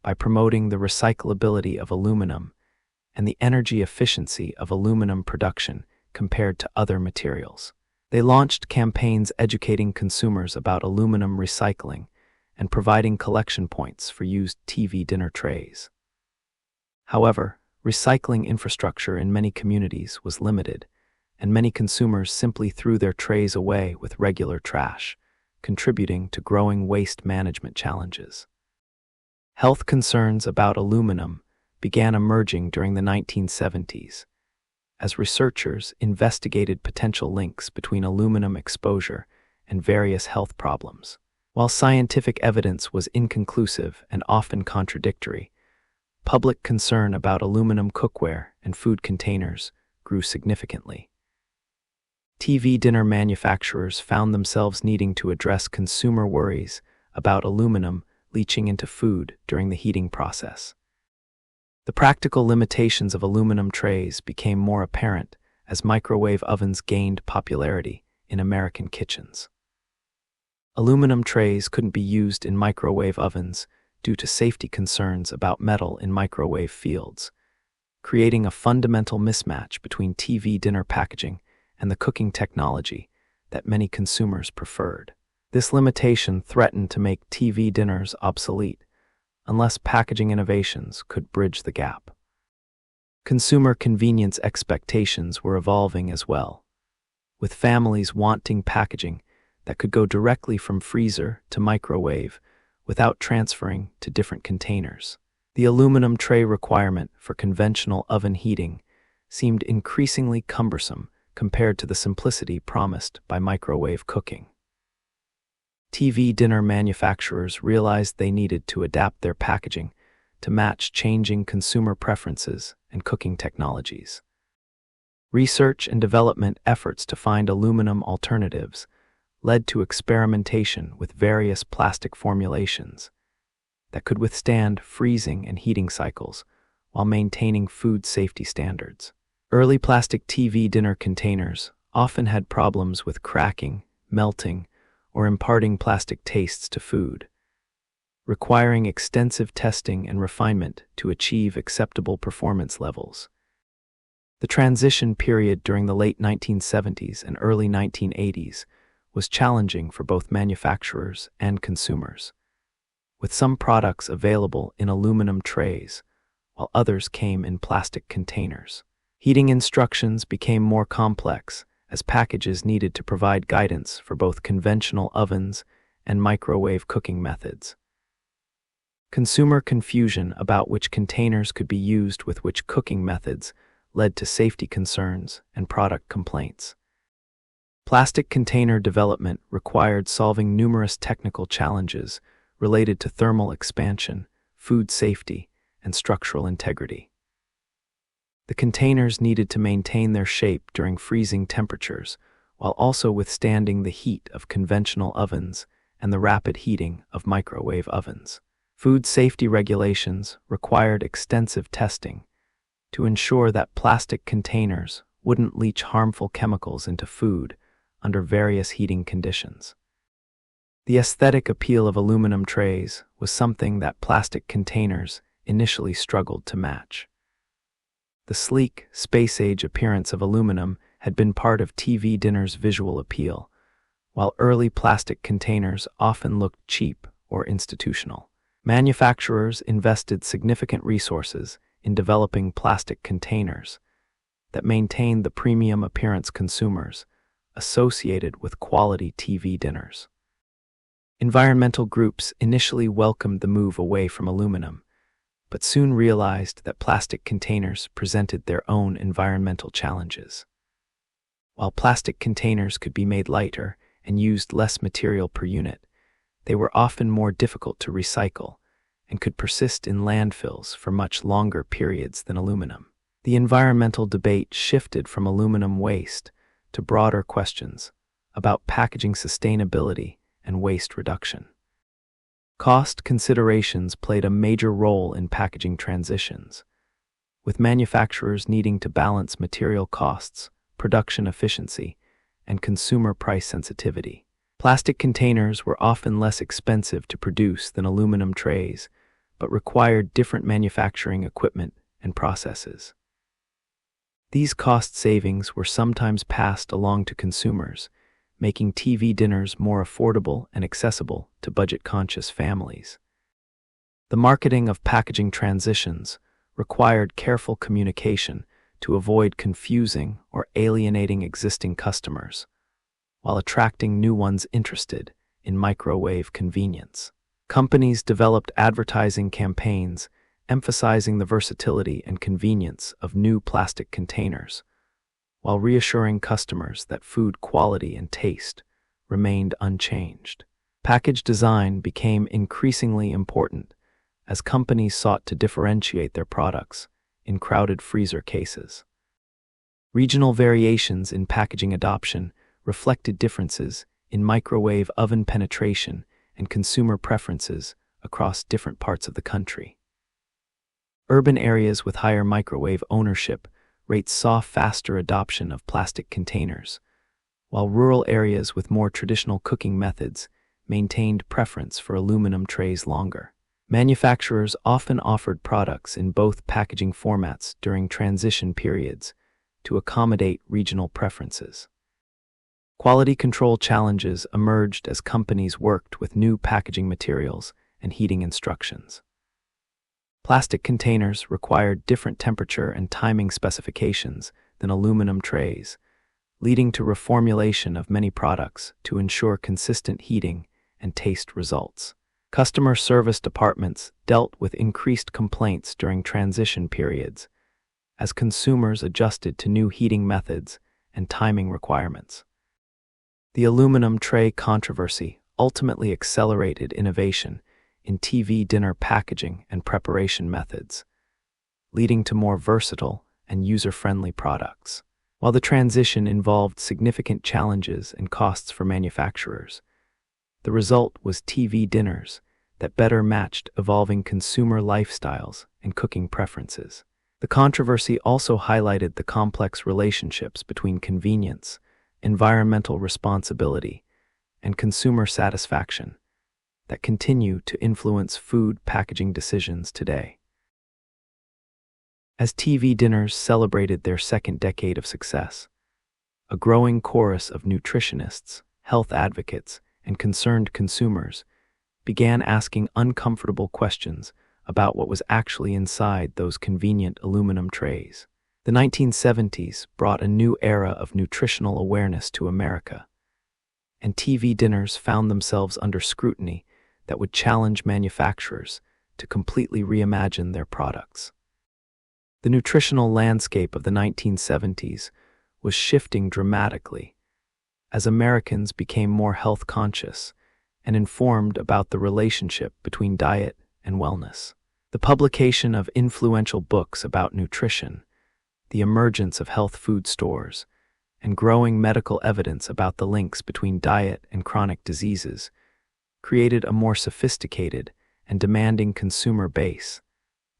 Speaker 1: by promoting the recyclability of aluminum and the energy efficiency of aluminum production compared to other materials. They launched campaigns educating consumers about aluminum recycling and providing collection points for used TV dinner trays. However, recycling infrastructure in many communities was limited, and many consumers simply threw their trays away with regular trash, contributing to growing waste management challenges. Health concerns about aluminum began emerging during the 1970s as researchers investigated potential links between aluminum exposure and various health problems. While scientific evidence was inconclusive and often contradictory, public concern about aluminum cookware and food containers grew significantly. TV dinner manufacturers found themselves needing to address consumer worries about aluminum leaching into food during the heating process. The practical limitations of aluminum trays became more apparent as microwave ovens gained popularity in American kitchens. Aluminum trays couldn't be used in microwave ovens due to safety concerns about metal in microwave fields, creating a fundamental mismatch between TV dinner packaging and the cooking technology that many consumers preferred. This limitation threatened to make TV dinners obsolete unless packaging innovations could bridge the gap. Consumer convenience expectations were evolving as well, with families wanting packaging that could go directly from freezer to microwave without transferring to different containers. The aluminum tray requirement for conventional oven heating seemed increasingly cumbersome compared to the simplicity promised by microwave cooking. TV dinner manufacturers realized they needed to adapt their packaging to match changing consumer preferences and cooking technologies. Research and development efforts to find aluminum alternatives led to experimentation with various plastic formulations that could withstand freezing and heating cycles while maintaining food safety standards. Early plastic TV dinner containers often had problems with cracking, melting, or imparting plastic tastes to food, requiring extensive testing and refinement to achieve acceptable performance levels. The transition period during the late 1970s and early 1980s was challenging for both manufacturers and consumers, with some products available in aluminum trays, while others came in plastic containers. Heating instructions became more complex as packages needed to provide guidance for both conventional ovens and microwave cooking methods. Consumer confusion about which containers could be used with which cooking methods led to safety concerns and product complaints. Plastic container development required solving numerous technical challenges related to thermal expansion, food safety, and structural integrity. The containers needed to maintain their shape during freezing temperatures, while also withstanding the heat of conventional ovens and the rapid heating of microwave ovens. Food safety regulations required extensive testing to ensure that plastic containers wouldn't leach harmful chemicals into food under various heating conditions. The aesthetic appeal of aluminum trays was something that plastic containers initially struggled to match. The sleek, space-age appearance of aluminum had been part of TV dinners' visual appeal, while early plastic containers often looked cheap or institutional. Manufacturers invested significant resources in developing plastic containers that maintained the premium appearance consumers associated with quality TV dinners. Environmental groups initially welcomed the move away from aluminum, but soon realized that plastic containers presented their own environmental challenges. While plastic containers could be made lighter and used less material per unit, they were often more difficult to recycle and could persist in landfills for much longer periods than aluminum. The environmental debate shifted from aluminum waste to broader questions about packaging sustainability and waste reduction. Cost considerations played a major role in packaging transitions, with manufacturers needing to balance material costs, production efficiency, and consumer price sensitivity. Plastic containers were often less expensive to produce than aluminum trays, but required different manufacturing equipment and processes. These cost savings were sometimes passed along to consumers, making TV dinners more affordable and accessible to budget-conscious families. The marketing of packaging transitions required careful communication to avoid confusing or alienating existing customers, while attracting new ones interested in microwave convenience. Companies developed advertising campaigns emphasizing the versatility and convenience of new plastic containers, while reassuring customers that food quality and taste remained unchanged. Package design became increasingly important as companies sought to differentiate their products in crowded freezer cases. Regional variations in packaging adoption reflected differences in microwave oven penetration and consumer preferences across different parts of the country. Urban areas with higher microwave ownership rates saw faster adoption of plastic containers, while rural areas with more traditional cooking methods maintained preference for aluminum trays longer. Manufacturers often offered products in both packaging formats during transition periods to accommodate regional preferences. Quality control challenges emerged as companies worked with new packaging materials and heating instructions. Plastic containers required different temperature and timing specifications than aluminum trays, leading to reformulation of many products to ensure consistent heating and taste results. Customer service departments dealt with increased complaints during transition periods as consumers adjusted to new heating methods and timing requirements. The aluminum tray controversy ultimately accelerated innovation in TV dinner packaging and preparation methods, leading to more versatile and user-friendly products. While the transition involved significant challenges and costs for manufacturers, the result was TV dinners that better matched evolving consumer lifestyles and cooking preferences. The controversy also highlighted the complex relationships between convenience, environmental responsibility, and consumer satisfaction that continue to influence food packaging decisions today. As TV dinners celebrated their second decade of success, a growing chorus of nutritionists, health advocates, and concerned consumers began asking uncomfortable questions about what was actually inside those convenient aluminum trays. The 1970s brought a new era of nutritional awareness to America, and TV dinners found themselves under scrutiny that would challenge manufacturers to completely reimagine their products. The nutritional landscape of the 1970s was shifting dramatically as Americans became more health conscious and informed about the relationship between diet and wellness. The publication of influential books about nutrition, the emergence of health food stores, and growing medical evidence about the links between diet and chronic diseases created a more sophisticated and demanding consumer base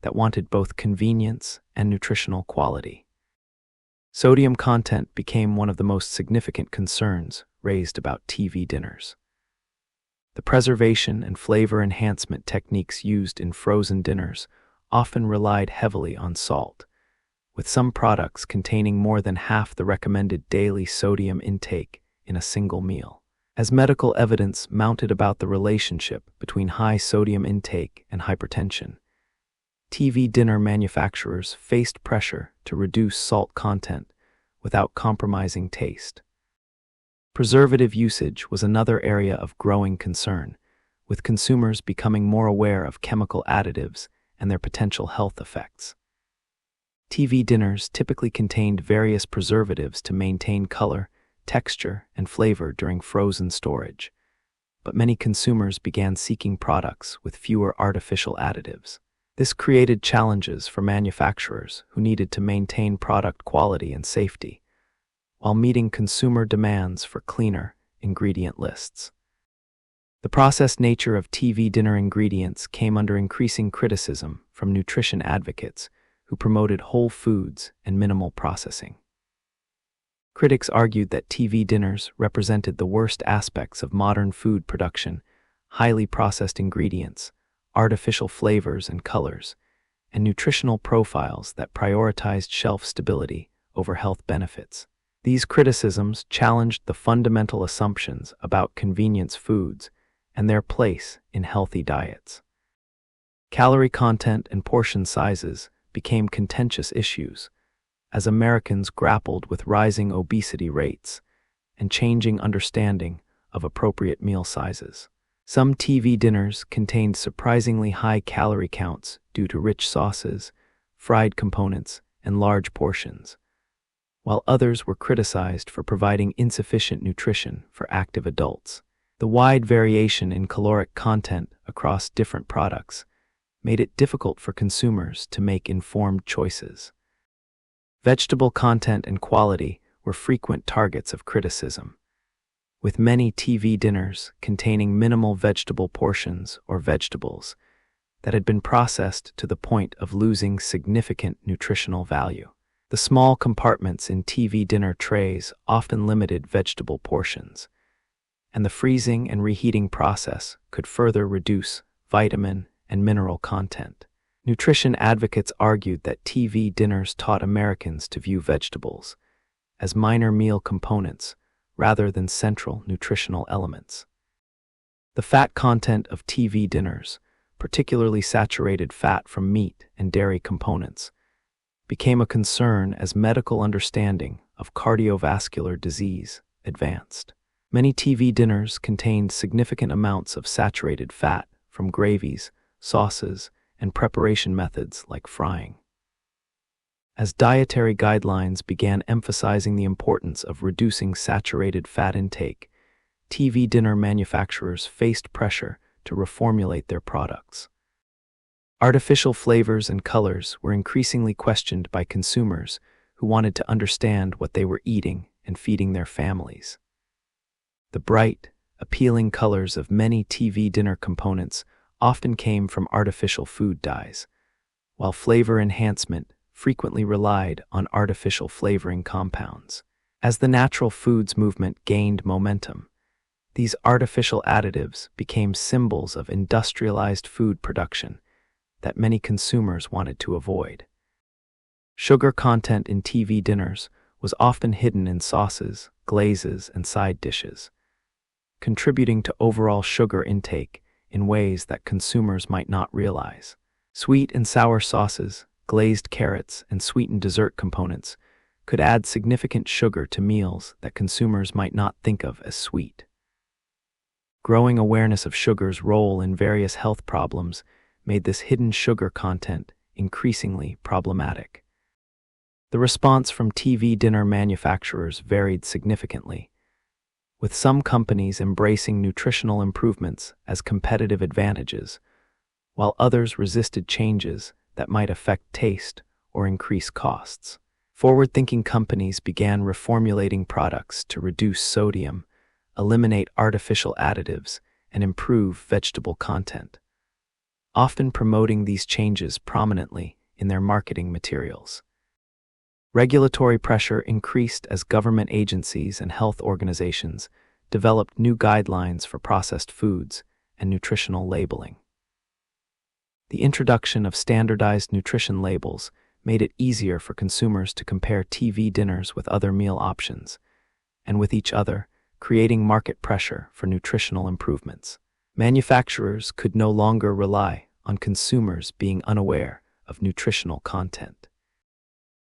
Speaker 1: that wanted both convenience and nutritional quality. Sodium content became one of the most significant concerns raised about TV dinners. The preservation and flavor enhancement techniques used in frozen dinners often relied heavily on salt, with some products containing more than half the recommended daily sodium intake in a single meal. As medical evidence mounted about the relationship between high sodium intake and hypertension, TV dinner manufacturers faced pressure to reduce salt content without compromising taste. Preservative usage was another area of growing concern, with consumers becoming more aware of chemical additives and their potential health effects. TV dinners typically contained various preservatives to maintain color, texture, and flavor during frozen storage, but many consumers began seeking products with fewer artificial additives. This created challenges for manufacturers who needed to maintain product quality and safety, while meeting consumer demands for cleaner ingredient lists. The processed nature of TV dinner ingredients came under increasing criticism from nutrition advocates who promoted whole foods and minimal processing. Critics argued that TV dinners represented the worst aspects of modern food production: highly processed ingredients, artificial flavors and colors, and nutritional profiles that prioritized shelf stability over health benefits. These criticisms challenged the fundamental assumptions about convenience foods and their place in healthy diets. Calorie content and portion sizes became contentious issues as Americans grappled with rising obesity rates and changing understanding of appropriate meal sizes. Some TV dinners contained surprisingly high calorie counts due to rich sauces, fried components, and large portions, while others were criticized for providing insufficient nutrition for active adults. The wide variation in caloric content across different products made it difficult for consumers to make informed choices. Vegetable content and quality were frequent targets of criticism, with many TV dinners containing minimal vegetable portions or vegetables that had been processed to the point of losing significant nutritional value. The small compartments in TV dinner trays often limited vegetable portions, and the freezing and reheating process could further reduce vitamin and mineral content. Nutrition advocates argued that TV dinners taught Americans to view vegetables as minor meal components rather than central nutritional elements. The fat content of TV dinners, particularly saturated fat from meat and dairy components, became a concern as medical understanding of cardiovascular disease advanced. Many TV dinners contained significant amounts of saturated fat from gravies, sauces, and preparation methods like frying. As dietary guidelines began emphasizing the importance of reducing saturated fat intake, TV dinner manufacturers faced pressure to reformulate their products. Artificial flavors and colors were increasingly questioned by consumers who wanted to understand what they were eating and feeding their families. The bright, appealing colors of many TV dinner components often came from artificial food dyes, while flavor enhancement frequently relied on artificial flavoring compounds. As the natural foods movement gained momentum, these artificial additives became symbols of industrialized food production that many consumers wanted to avoid. Sugar content in TV dinners was often hidden in sauces, glazes, and side dishes, contributing to overall sugar intake in ways that consumers might not realize. Sweet and sour sauces, glazed carrots, and sweetened dessert components could add significant sugar to meals that consumers might not think of as sweet. Growing awareness of sugar's role in various health problems made this hidden sugar content increasingly problematic. The response from TV dinner manufacturers varied significantly, with some companies embracing nutritional improvements as competitive advantages, while others resisted changes that might affect taste or increase costs. Forward-thinking companies began reformulating products to reduce sodium, eliminate artificial additives, and improve vegetable content, often promoting these changes prominently in their marketing materials. Regulatory pressure increased as government agencies and health organizations developed new guidelines for processed foods and nutritional labeling. The introduction of standardized nutrition labels made it easier for consumers to compare TV dinners with other meal options, and with each other, creating market pressure for nutritional improvements. Manufacturers could no longer rely on consumers being unaware of nutritional content.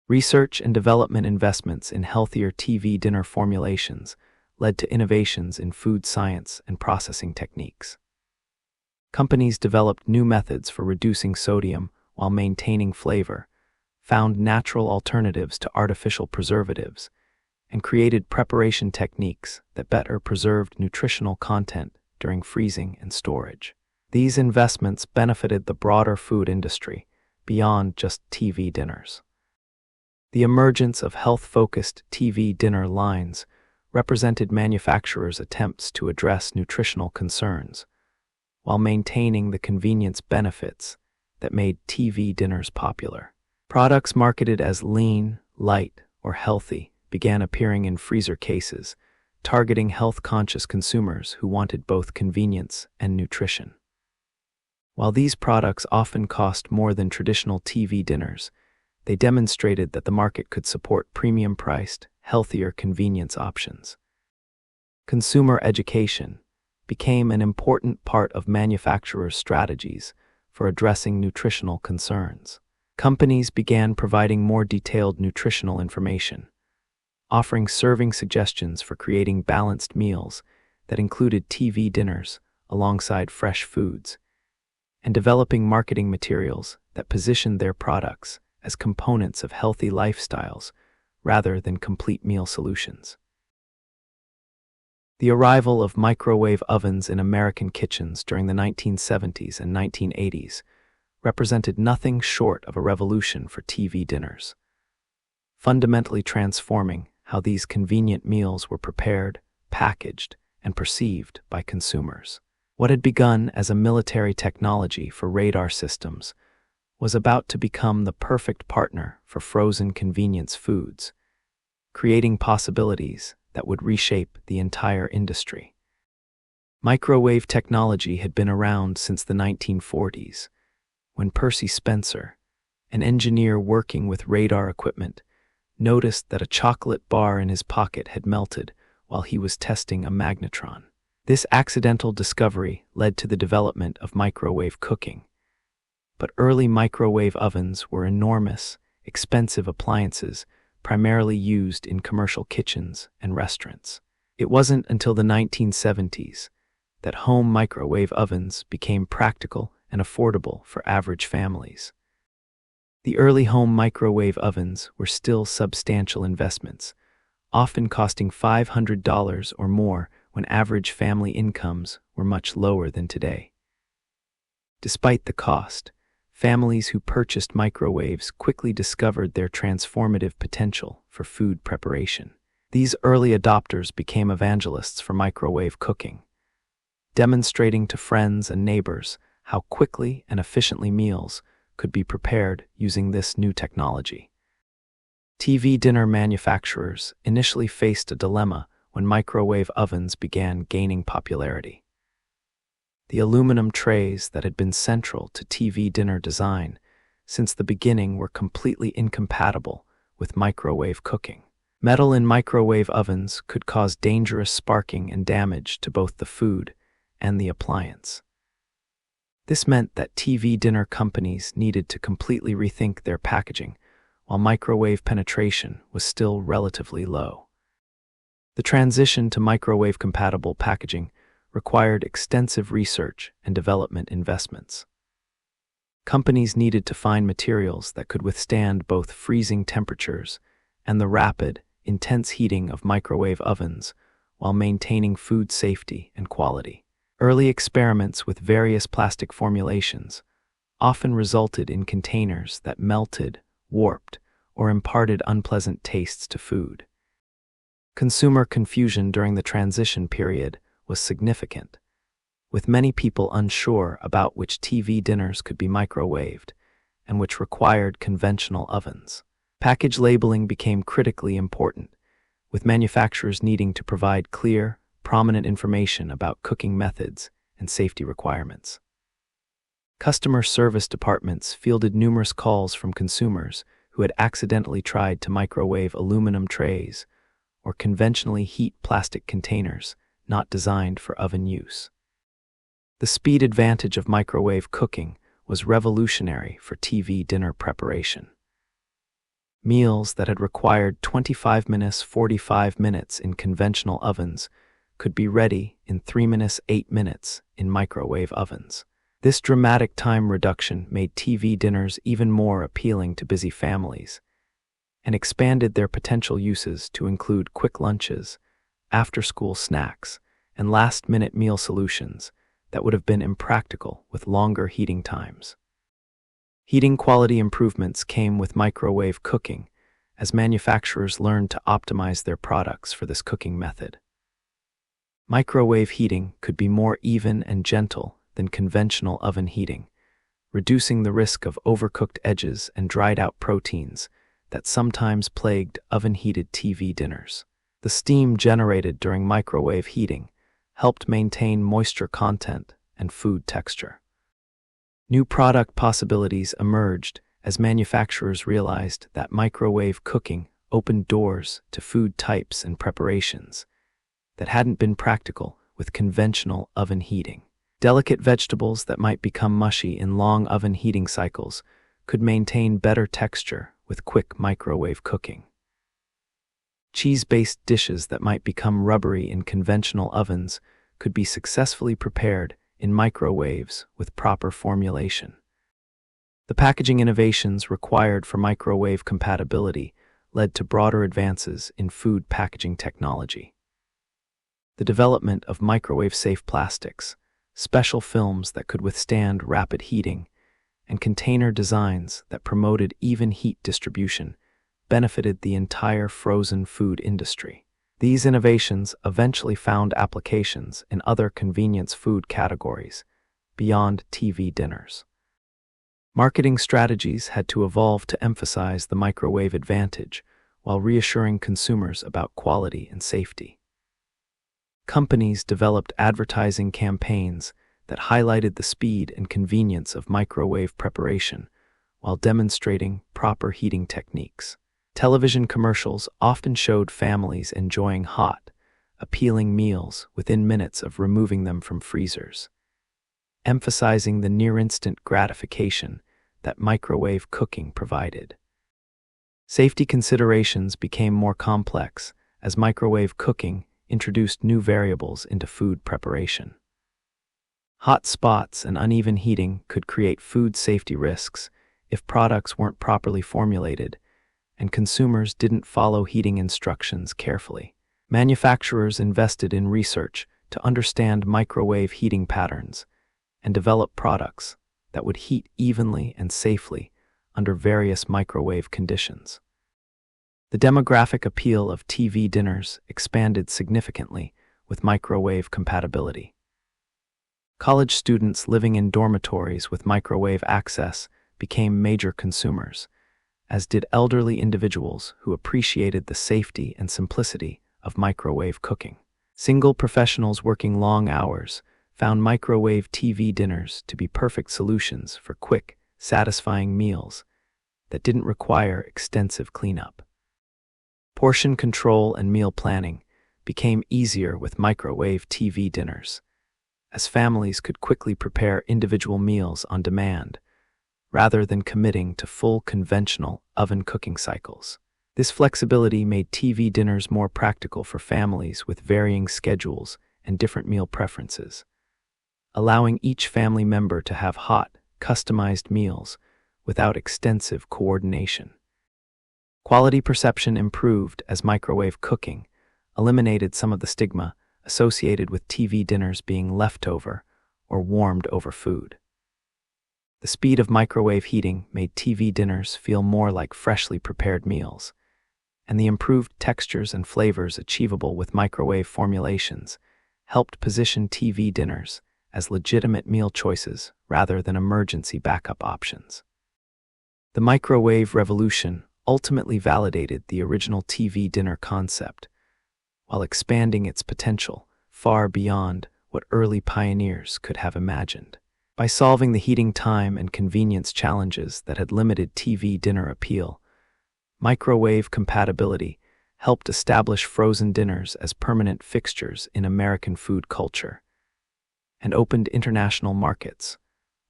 Speaker 1: Research and development investments in healthier TV dinner formulations led to innovations in food science and processing techniques. Companies developed new methods for reducing sodium while maintaining flavor, found natural alternatives to artificial preservatives, and created preparation techniques that better preserved nutritional content during freezing and storage. These investments benefited the broader food industry beyond just TV dinners. The emergence of health-focused TV dinner lines represented manufacturers' attempts to address nutritional concerns, while maintaining the convenience benefits that made TV dinners popular. Products marketed as lean, light, or healthy began appearing in freezer cases, targeting health-conscious consumers who wanted both convenience and nutrition. While these products often cost more than traditional TV dinners, they demonstrated that the market could support premium-priced, healthier convenience options. Consumer education became an important part of manufacturers' strategies for addressing nutritional concerns. Companies began providing more detailed nutritional information, offering serving suggestions for creating balanced meals that included TV dinners alongside fresh foods, and developing marketing materials that positioned their products as components of healthy lifestyles rather than complete meal solutions. The arrival of microwave ovens in American kitchens during the 1970s and 1980s represented nothing short of a revolution for TV dinners, fundamentally transforming how these convenient meals were prepared, packaged, and perceived by consumers. What had begun as a military technology for radar systems was about to become the perfect partner for frozen convenience foods, creating possibilities that would reshape the entire industry. Microwave technology had been around since the 1940s, when Percy Spencer, an engineer working with radar equipment, noticed that a chocolate bar in his pocket had melted while he was testing a magnetron. This accidental discovery led to the development of microwave cooking. But early microwave ovens were enormous, expensive appliances primarily used in commercial kitchens and restaurants. It wasn't until the 1970s that home microwave ovens became practical and affordable for average families. The early home microwave ovens were still substantial investments, often costing $500 or more when average family incomes were much lower than today. Despite the cost, families who purchased microwaves quickly discovered their transformative potential for food preparation. These early adopters became evangelists for microwave cooking, demonstrating to friends and neighbors how quickly and efficiently meals could be prepared using this new technology. TV dinner manufacturers initially faced a dilemma when microwave ovens began gaining popularity. The aluminum trays that had been central to TV dinner design since the beginning were completely incompatible with microwave cooking. Metal in microwave ovens could cause dangerous sparking and damage to both the food and the appliance. This meant that TV dinner companies needed to completely rethink their packaging, while microwave penetration was still relatively low. The transition to microwave-compatible packaging required extensive research and development investments. Companies needed to find materials that could withstand both freezing temperatures and the rapid, intense heating of microwave ovens while maintaining food safety and quality. Early experiments with various plastic formulations often resulted in containers that melted, warped, or imparted unpleasant tastes to food. Consumer confusion during the transition period was significant, with many people unsure about which TV dinners could be microwaved and which required conventional ovens. Package labeling became critically important, with manufacturers needing to provide clear, prominent information about cooking methods and safety requirements. Customer service departments fielded numerous calls from consumers who had accidentally tried to microwave aluminum trays or conventionally heat plastic containers not designed for oven use. The speed advantage of microwave cooking was revolutionary for TV dinner preparation. Meals that had required 25 minutes, 45 minutes in conventional ovens could be ready in 3 minutes, 8 minutes in microwave ovens. This dramatic time reduction made TV dinners even more appealing to busy families and expanded their potential uses to include quick lunches, after-school snacks, and last-minute meal solutions that would have been impractical with longer heating times. Heating quality improvements came with microwave cooking as manufacturers learned to optimize their products for this cooking method. Microwave heating could be more even and gentle than conventional oven heating, reducing the risk of overcooked edges and dried-out proteins that sometimes plagued oven-heated TV dinners. The steam generated during microwave heating helped maintain moisture content and food texture. New product possibilities emerged as manufacturers realized that microwave cooking opened doors to food types and preparations that hadn't been practical with conventional oven heating. Delicate vegetables that might become mushy in long oven heating cycles could maintain better texture with quick microwave cooking. Cheese-based dishes that might become rubbery in conventional ovens could be successfully prepared in microwaves with proper formulation. The packaging innovations required for microwave compatibility led to broader advances in food packaging technology. The development of microwave-safe plastics, special films that could withstand rapid heating, and container designs that promoted even heat distribution benefited the entire frozen food industry. These innovations eventually found applications in other convenience food categories beyond TV dinners. Marketing strategies had to evolve to emphasize the microwave advantage while reassuring consumers about quality and safety. Companies developed advertising campaigns that highlighted the speed and convenience of microwave preparation while demonstrating proper heating techniques. Television commercials often showed families enjoying hot, appealing meals within minutes of removing them from freezers, emphasizing the near-instant gratification that microwave cooking provided. Safety considerations became more complex as microwave cooking introduced new variables into food preparation. Hot spots and uneven heating could create food safety risks if products weren't properly formulated and consumers didn't follow heating instructions carefully. Manufacturers invested in research to understand microwave heating patterns and develop products that would heat evenly and safely under various microwave conditions. The demographic appeal of TV dinners expanded significantly with microwave compatibility. College students living in dormitories with microwave access became major consumers, as did elderly individuals who appreciated the safety and simplicity of microwave cooking. Single professionals working long hours found microwave TV dinners to be perfect solutions for quick, satisfying meals that didn't require extensive cleanup. Portion control and meal planning became easier with microwave TV dinners, as families could quickly prepare individual meals on demand rather than committing to full conventional oven cooking cycles. This flexibility made TV dinners more practical for families with varying schedules and different meal preferences, allowing each family member to have hot, customized meals without extensive coordination. Quality perception improved as microwave cooking eliminated some of the stigma associated with TV dinners being leftover or warmed over food. The speed of microwave heating made TV dinners feel more like freshly prepared meals, and the improved textures and flavors achievable with microwave formulations helped position TV dinners as legitimate meal choices rather than emergency backup options. The microwave revolution ultimately validated the original TV dinner concept, while expanding its potential far beyond what early pioneers could have imagined. By solving the heating time and convenience challenges that had limited TV dinner appeal, microwave compatibility helped establish frozen dinners as permanent fixtures in American food culture, and opened international markets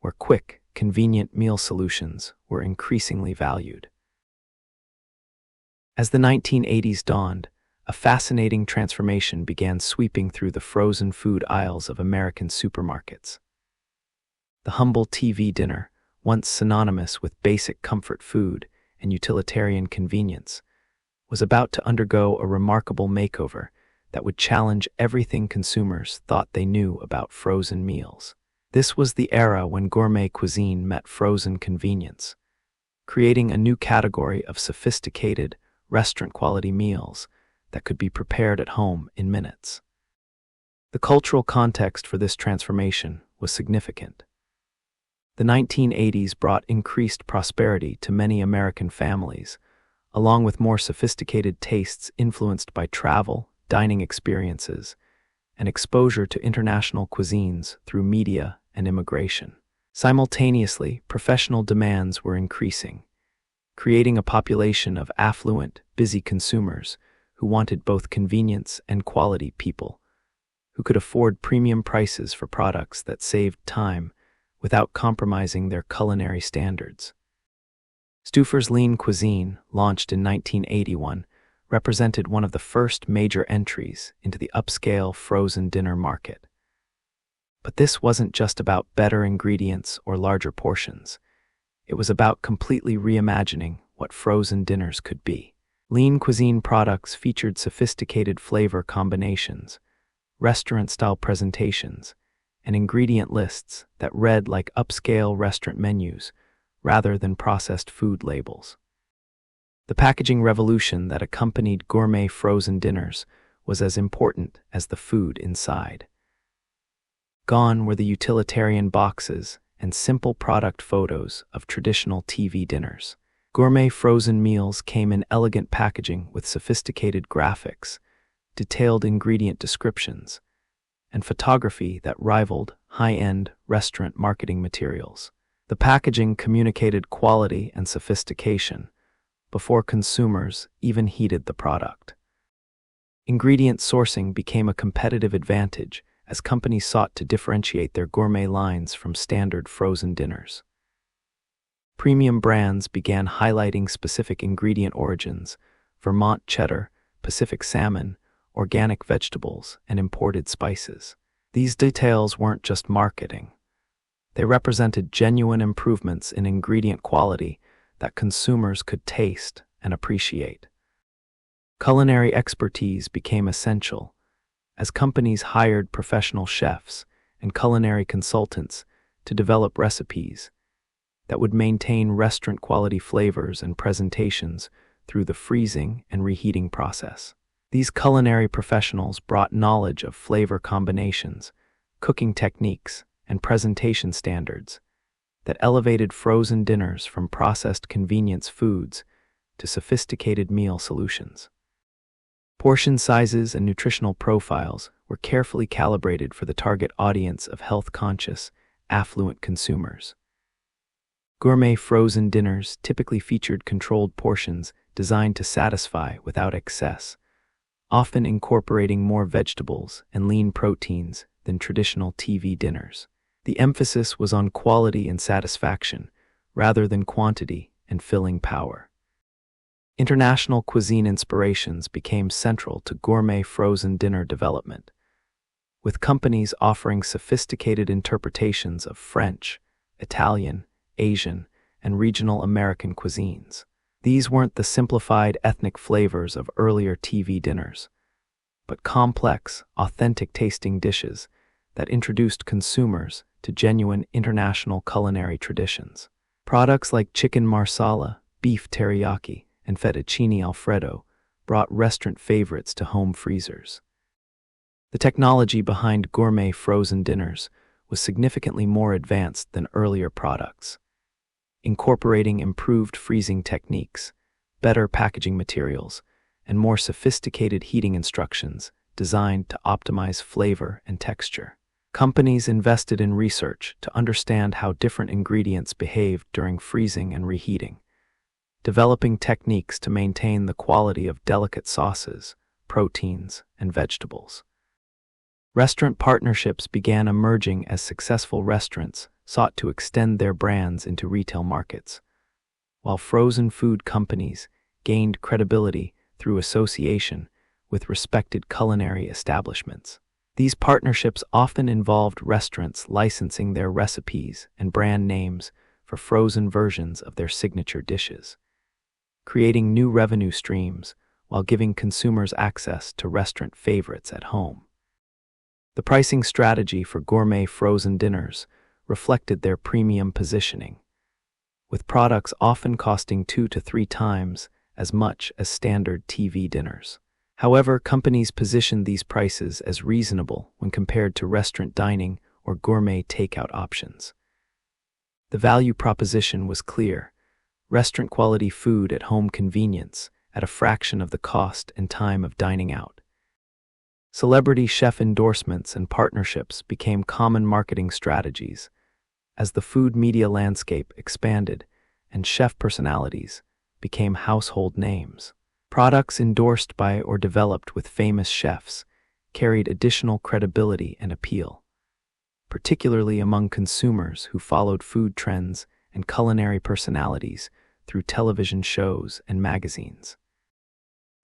Speaker 1: where quick, convenient meal solutions were increasingly valued. As the 1980s dawned, a fascinating transformation began sweeping through the frozen food aisles of American supermarkets. The humble TV dinner, once synonymous with basic comfort food and utilitarian convenience, was about to undergo a remarkable makeover that would challenge everything consumers thought they knew about frozen meals. This was the era when gourmet cuisine met frozen convenience, creating a new category of sophisticated, restaurant-quality meals that could be prepared at home in minutes. The cultural context for this transformation was significant. The 1980s brought increased prosperity to many American families, along with more sophisticated tastes influenced by travel, dining experiences, and exposure to international cuisines through media and immigration. Simultaneously, professional demands were increasing, creating a population of affluent, busy consumers who wanted both convenience and quality people, who could afford premium prices for products that saved time without compromising their culinary standards. Stouffer's lean cuisine, launched in 1981, represented one of the first major entries into the upscale frozen dinner market. But this wasn't just about better ingredients or larger portions. It was about completely reimagining what frozen dinners could be. Lean cuisine products featured sophisticated flavor combinations, restaurant-style presentations, and ingredient lists that read like upscale restaurant menus rather than processed food labels. The packaging revolution that accompanied gourmet frozen dinners was as important as the food inside. Gone were the utilitarian boxes and simple product photos of traditional TV dinners. Gourmet frozen meals came in elegant packaging with sophisticated graphics, detailed ingredient descriptions, and photography that rivaled high-end restaurant marketing materials. The packaging communicated quality and sophistication before consumers even heeded the product. Ingredient sourcing became a competitive advantage as companies sought to differentiate their gourmet lines from standard frozen dinners. Premium brands began highlighting specific ingredient origins: Vermont cheddar, Pacific salmon, organic vegetables, and imported spices. These details weren't just marketing. They represented genuine improvements in ingredient quality that consumers could taste and appreciate. Culinary expertise became essential as companies hired professional chefs and culinary consultants to develop recipes that would maintain restaurant-quality flavors and presentations through the freezing and reheating process. These culinary professionals brought knowledge of flavor combinations, cooking techniques, and presentation standards that elevated frozen dinners from processed convenience foods to sophisticated meal solutions. Portion sizes and nutritional profiles were carefully calibrated for the target audience of health-conscious, affluent consumers. Gourmet frozen dinners typically featured controlled portions designed to satisfy without excess, often incorporating more vegetables and lean proteins than traditional TV dinners. The emphasis was on quality and satisfaction, rather than quantity and filling power. International cuisine inspirations became central to gourmet frozen dinner development, with companies offering sophisticated interpretations of French, Italian, Asian, and regional American cuisines. These weren't the simplified ethnic flavors of earlier TV dinners, but complex, authentic-tasting dishes that introduced consumers to genuine international culinary traditions. Products like chicken marsala, beef teriyaki, and fettuccine alfredo brought restaurant favorites to home freezers. The technology behind gourmet frozen dinners was significantly more advanced than earlier products, incorporating improved freezing techniques, better packaging materials, and more sophisticated heating instructions designed to optimize flavor and texture. Companies invested in research to understand how different ingredients behaved during freezing and reheating, developing techniques to maintain the quality of delicate sauces, proteins, and vegetables. Restaurant partnerships began emerging as successful restaurants sought to extend their brands into retail markets, while frozen food companies gained credibility through association with respected culinary establishments. These partnerships often involved restaurants licensing their recipes and brand names for frozen versions of their signature dishes, creating new revenue streams while giving consumers access to restaurant favorites at home. The pricing strategy for gourmet frozen dinners reflected their premium positioning, with products often costing 2 to 3 times as much as standard TV dinners. However, companies positioned these prices as reasonable when compared to restaurant dining or gourmet takeout options. The value proposition was clear: restaurant-quality food at home convenience at a fraction of the cost and time of dining out. Celebrity chef endorsements and partnerships became common marketing strategies as the food media landscape expanded and chef personalities became household names. Products endorsed by or developed with famous chefs carried additional credibility and appeal, particularly among consumers who followed food trends and culinary personalities through television shows and magazines.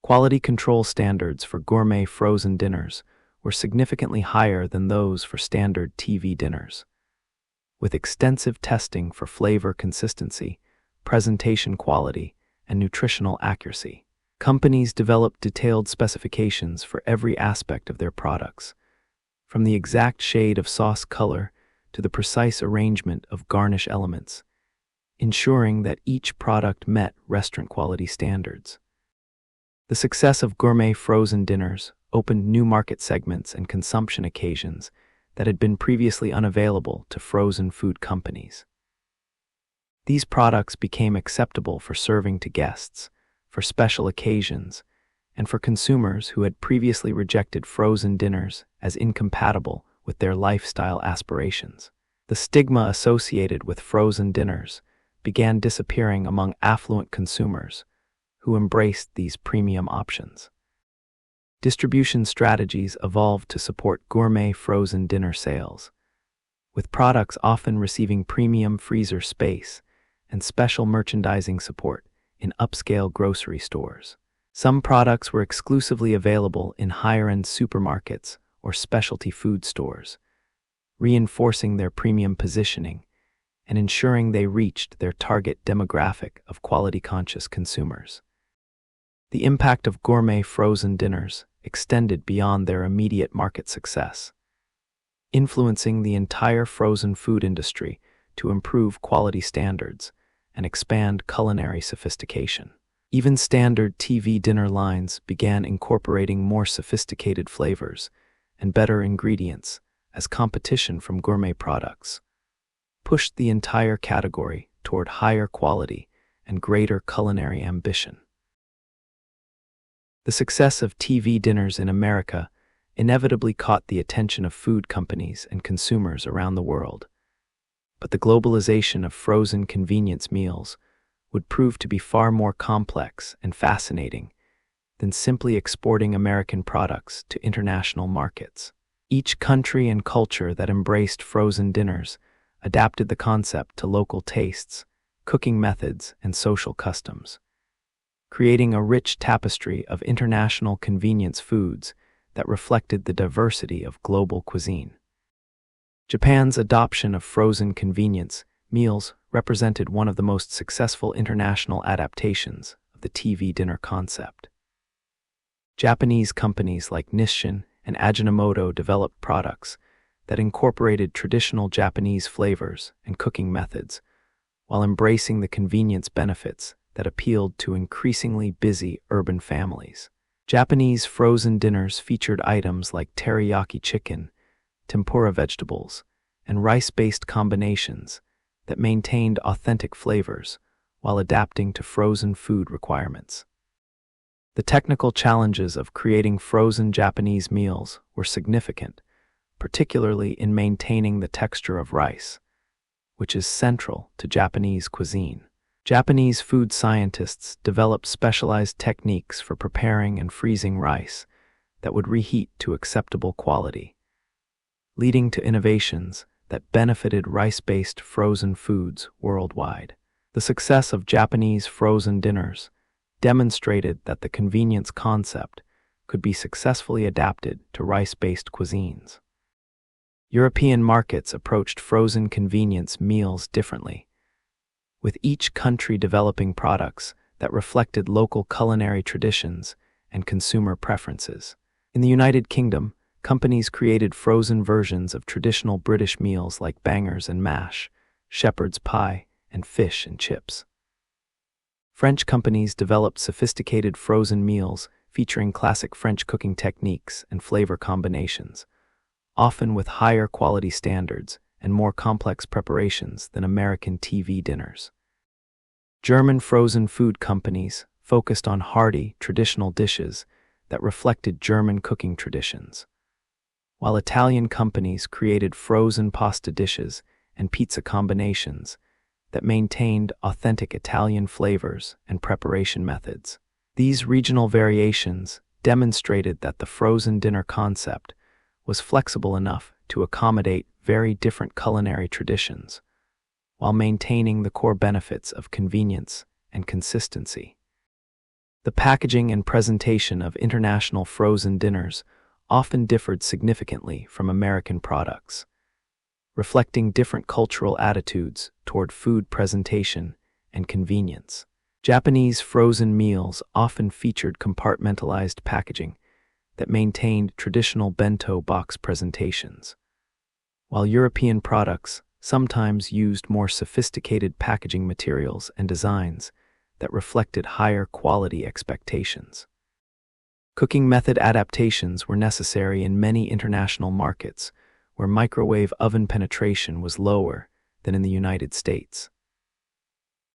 Speaker 1: Quality control standards for gourmet frozen dinners were significantly higher than those for standard TV dinners. With extensive testing for flavor consistency, presentation quality, and nutritional accuracy, companies developed detailed specifications for every aspect of their products, from the exact shade of sauce color to the precise arrangement of garnish elements, ensuring that each product met restaurant-quality standards. The success of gourmet frozen dinners opened new market segments and consumption occasions that had been previously unavailable to frozen food companies. These products became acceptable for serving to guests, for special occasions, and for consumers who had previously rejected frozen dinners as incompatible with their lifestyle aspirations. The stigma associated with frozen dinners began disappearing among affluent consumers who embraced these premium options. Distribution strategies evolved to support gourmet frozen dinner sales, with products often receiving premium freezer space and special merchandising support in upscale grocery stores. Some products were exclusively available in higher-end supermarkets or specialty food stores, reinforcing their premium positioning and ensuring they reached their target demographic of quality-conscious consumers. The impact of gourmet frozen dinners extended beyond their immediate market success, influencing the entire frozen food industry to improve quality standards and expand culinary sophistication. Even standard TV dinner lines began incorporating more sophisticated flavors and better ingredients as competition from gourmet products pushed the entire category toward higher quality and greater culinary ambition. The success of TV dinners in America inevitably caught the attention of food companies and consumers around the world. But the globalization of frozen convenience meals would prove to be far more complex and fascinating than simply exporting American products to international markets. Each country and culture that embraced frozen dinners adapted the concept to local tastes, cooking methods, and social customs, creating a rich tapestry of international convenience foods that reflected the diversity of global cuisine. Japan's adoption of frozen convenience meals represented one of the most successful international adaptations of the TV dinner concept. Japanese companies like Nissin and Ajinomoto developed products that incorporated traditional Japanese flavors and cooking methods while embracing the convenience benefits that appealed to increasingly busy urban families. Japanese frozen dinners featured items like teriyaki chicken, tempura vegetables, and rice-based combinations that maintained authentic flavors while adapting to frozen food requirements. The technical challenges of creating frozen Japanese meals were significant, particularly in maintaining the texture of rice, which is central to Japanese cuisine. Japanese food scientists developed specialized techniques for preparing and freezing rice that would reheat to acceptable quality, leading to innovations that benefited rice-based frozen foods worldwide. The success of Japanese frozen dinners demonstrated that the convenience concept could be successfully adapted to rice-based cuisines. European markets approached frozen convenience meals differently, with each country developing products that reflected local culinary traditions and consumer preferences. In the United Kingdom, companies created frozen versions of traditional British meals like bangers and mash, shepherd's pie, and fish and chips. French companies developed sophisticated frozen meals featuring classic French cooking techniques and flavor combinations, often with higher quality standards and more complex preparations than American TV dinners. German frozen food companies focused on hearty, traditional dishes that reflected German cooking traditions, while Italian companies created frozen pasta dishes and pizza combinations that maintained authentic Italian flavors and preparation methods. These regional variations demonstrated that the frozen dinner concept was flexible enough to accommodate very different culinary traditions, while maintaining the core benefits of convenience and consistency. The packaging and presentation of international frozen dinners often differed significantly from American products, reflecting different cultural attitudes toward food presentation and convenience. Japanese frozen meals often featured compartmentalized packaging that maintained traditional bento box presentations, while European products sometimes used more sophisticated packaging materials and designs that reflected higher quality expectations. Cooking method adaptations were necessary in many international markets where microwave oven penetration was lower than in the United States.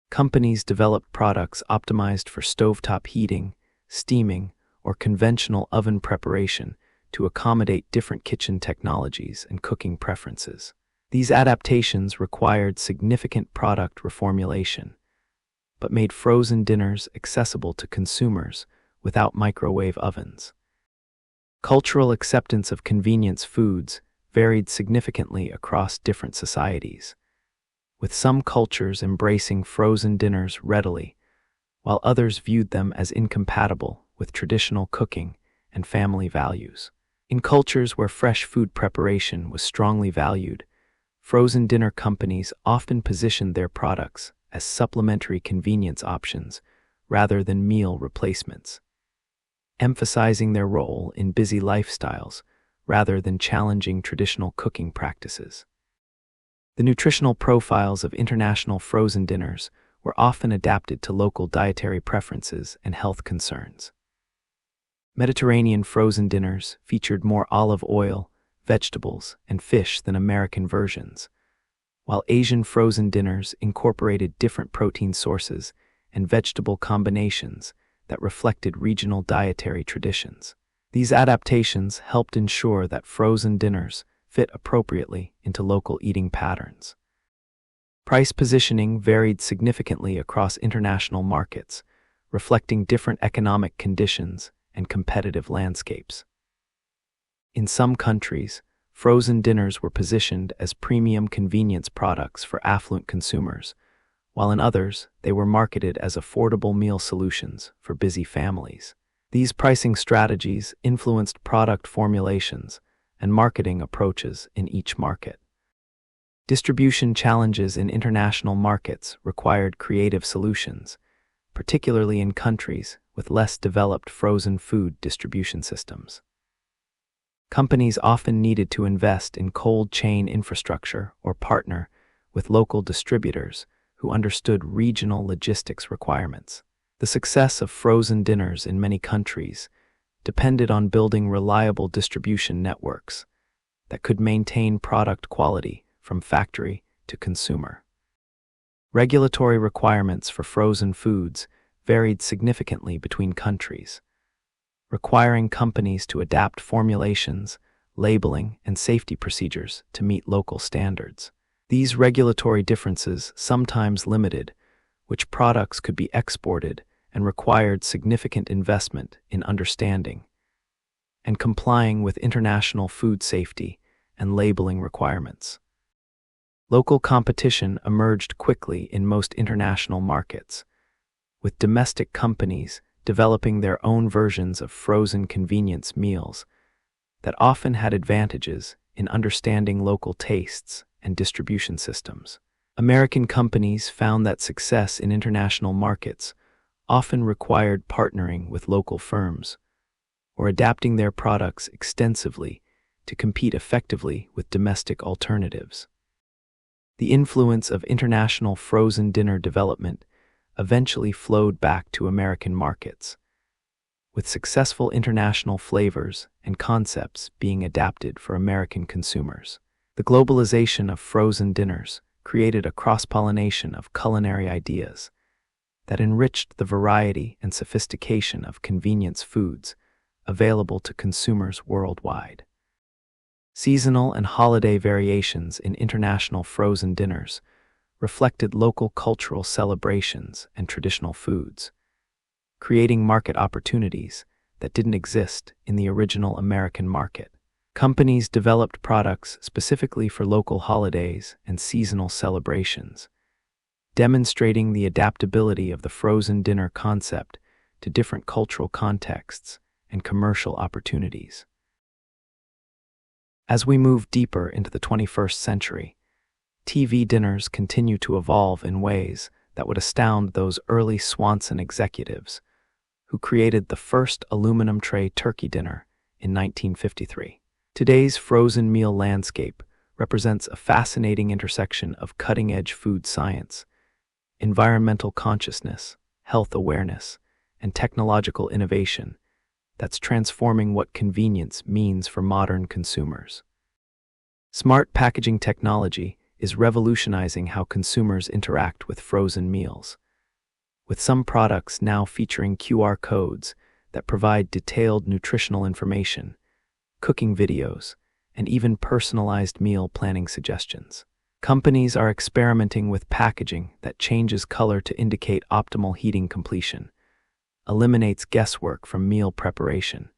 Speaker 1: Companies developed products optimized for stovetop heating, steaming, or conventional oven preparation to accommodate different kitchen technologies and cooking preferences. These adaptations required significant product reformulation, but made frozen dinners accessible to consumers without microwave ovens. Cultural acceptance of convenience foods varied significantly across different societies, with some cultures embracing frozen dinners readily, while others viewed them as incompatible with traditional cooking and family values. In cultures where fresh food preparation was strongly valued, frozen dinner companies often positioned their products as supplementary convenience options rather than meal replacements, emphasizing their role in busy lifestyles rather than challenging traditional cooking practices. The nutritional profiles of international frozen dinners were often adapted to local dietary preferences and health concerns. Mediterranean frozen dinners featured more olive oil, vegetables, and fish than American versions, while Asian frozen dinners incorporated different protein sources and vegetable combinations that reflected regional dietary traditions. These adaptations helped ensure that frozen dinners fit appropriately into local eating patterns. Price positioning varied significantly across international markets, reflecting different economic conditions and competitive landscapes. In some countries, frozen dinners were positioned as premium convenience products for affluent consumers, while in others, they were marketed as affordable meal solutions for busy families. These pricing strategies influenced product formulations and marketing approaches in each market. Distribution challenges in international markets required creative solutions, particularly in countries with less developed frozen food distribution systems. Companies often needed to invest in cold chain infrastructure or partner with local distributors who understood regional logistics requirements. The success of frozen dinners in many countries depended on building reliable distribution networks that could maintain product quality from factory to consumer. Regulatory requirements for frozen foods varied significantly between countries. requiring companies to adapt formulations, labeling, and safety procedures to meet local standards. These regulatory differences sometimes limited which products could be exported and required significant investment in understanding and complying with international food safety and labeling requirements. Local competition emerged quickly in most international markets, with domestic companies developing their own versions of frozen convenience meals that often had advantages in understanding local tastes and distribution systems. American companies found that success in international markets often required partnering with local firms or adapting their products extensively to compete effectively with domestic alternatives. The influence of international frozen dinner development eventually flowed back to American markets, with successful international flavors and concepts being adapted for American consumers. The globalization of frozen dinners created a cross-pollination of culinary ideas that enriched the variety and sophistication of convenience foods available to consumers worldwide. Seasonal and holiday variations in international frozen dinners reflected local cultural celebrations and traditional foods, creating market opportunities that didn't exist in the original American market. Companies developed products specifically for local holidays and seasonal celebrations, demonstrating the adaptability of the frozen dinner concept to different cultural contexts and commercial opportunities. As we move deeper into the 21st century, TV dinners continue to evolve in ways that would astound those early Swanson executives who created the first aluminum tray turkey dinner in 1953. Today's frozen meal landscape represents a fascinating intersection of cutting-edge food science, environmental consciousness, health awareness, and technological innovation that's transforming what convenience means for modern consumers. Smart packaging technology is revolutionizing how consumers interact with frozen meals, with some products now featuring QR codes that provide detailed nutritional information, cooking videos, and even personalized meal planning suggestions. Companies are experimenting with packaging that changes color to indicate optimal heating completion, eliminates guesswork from meal preparation,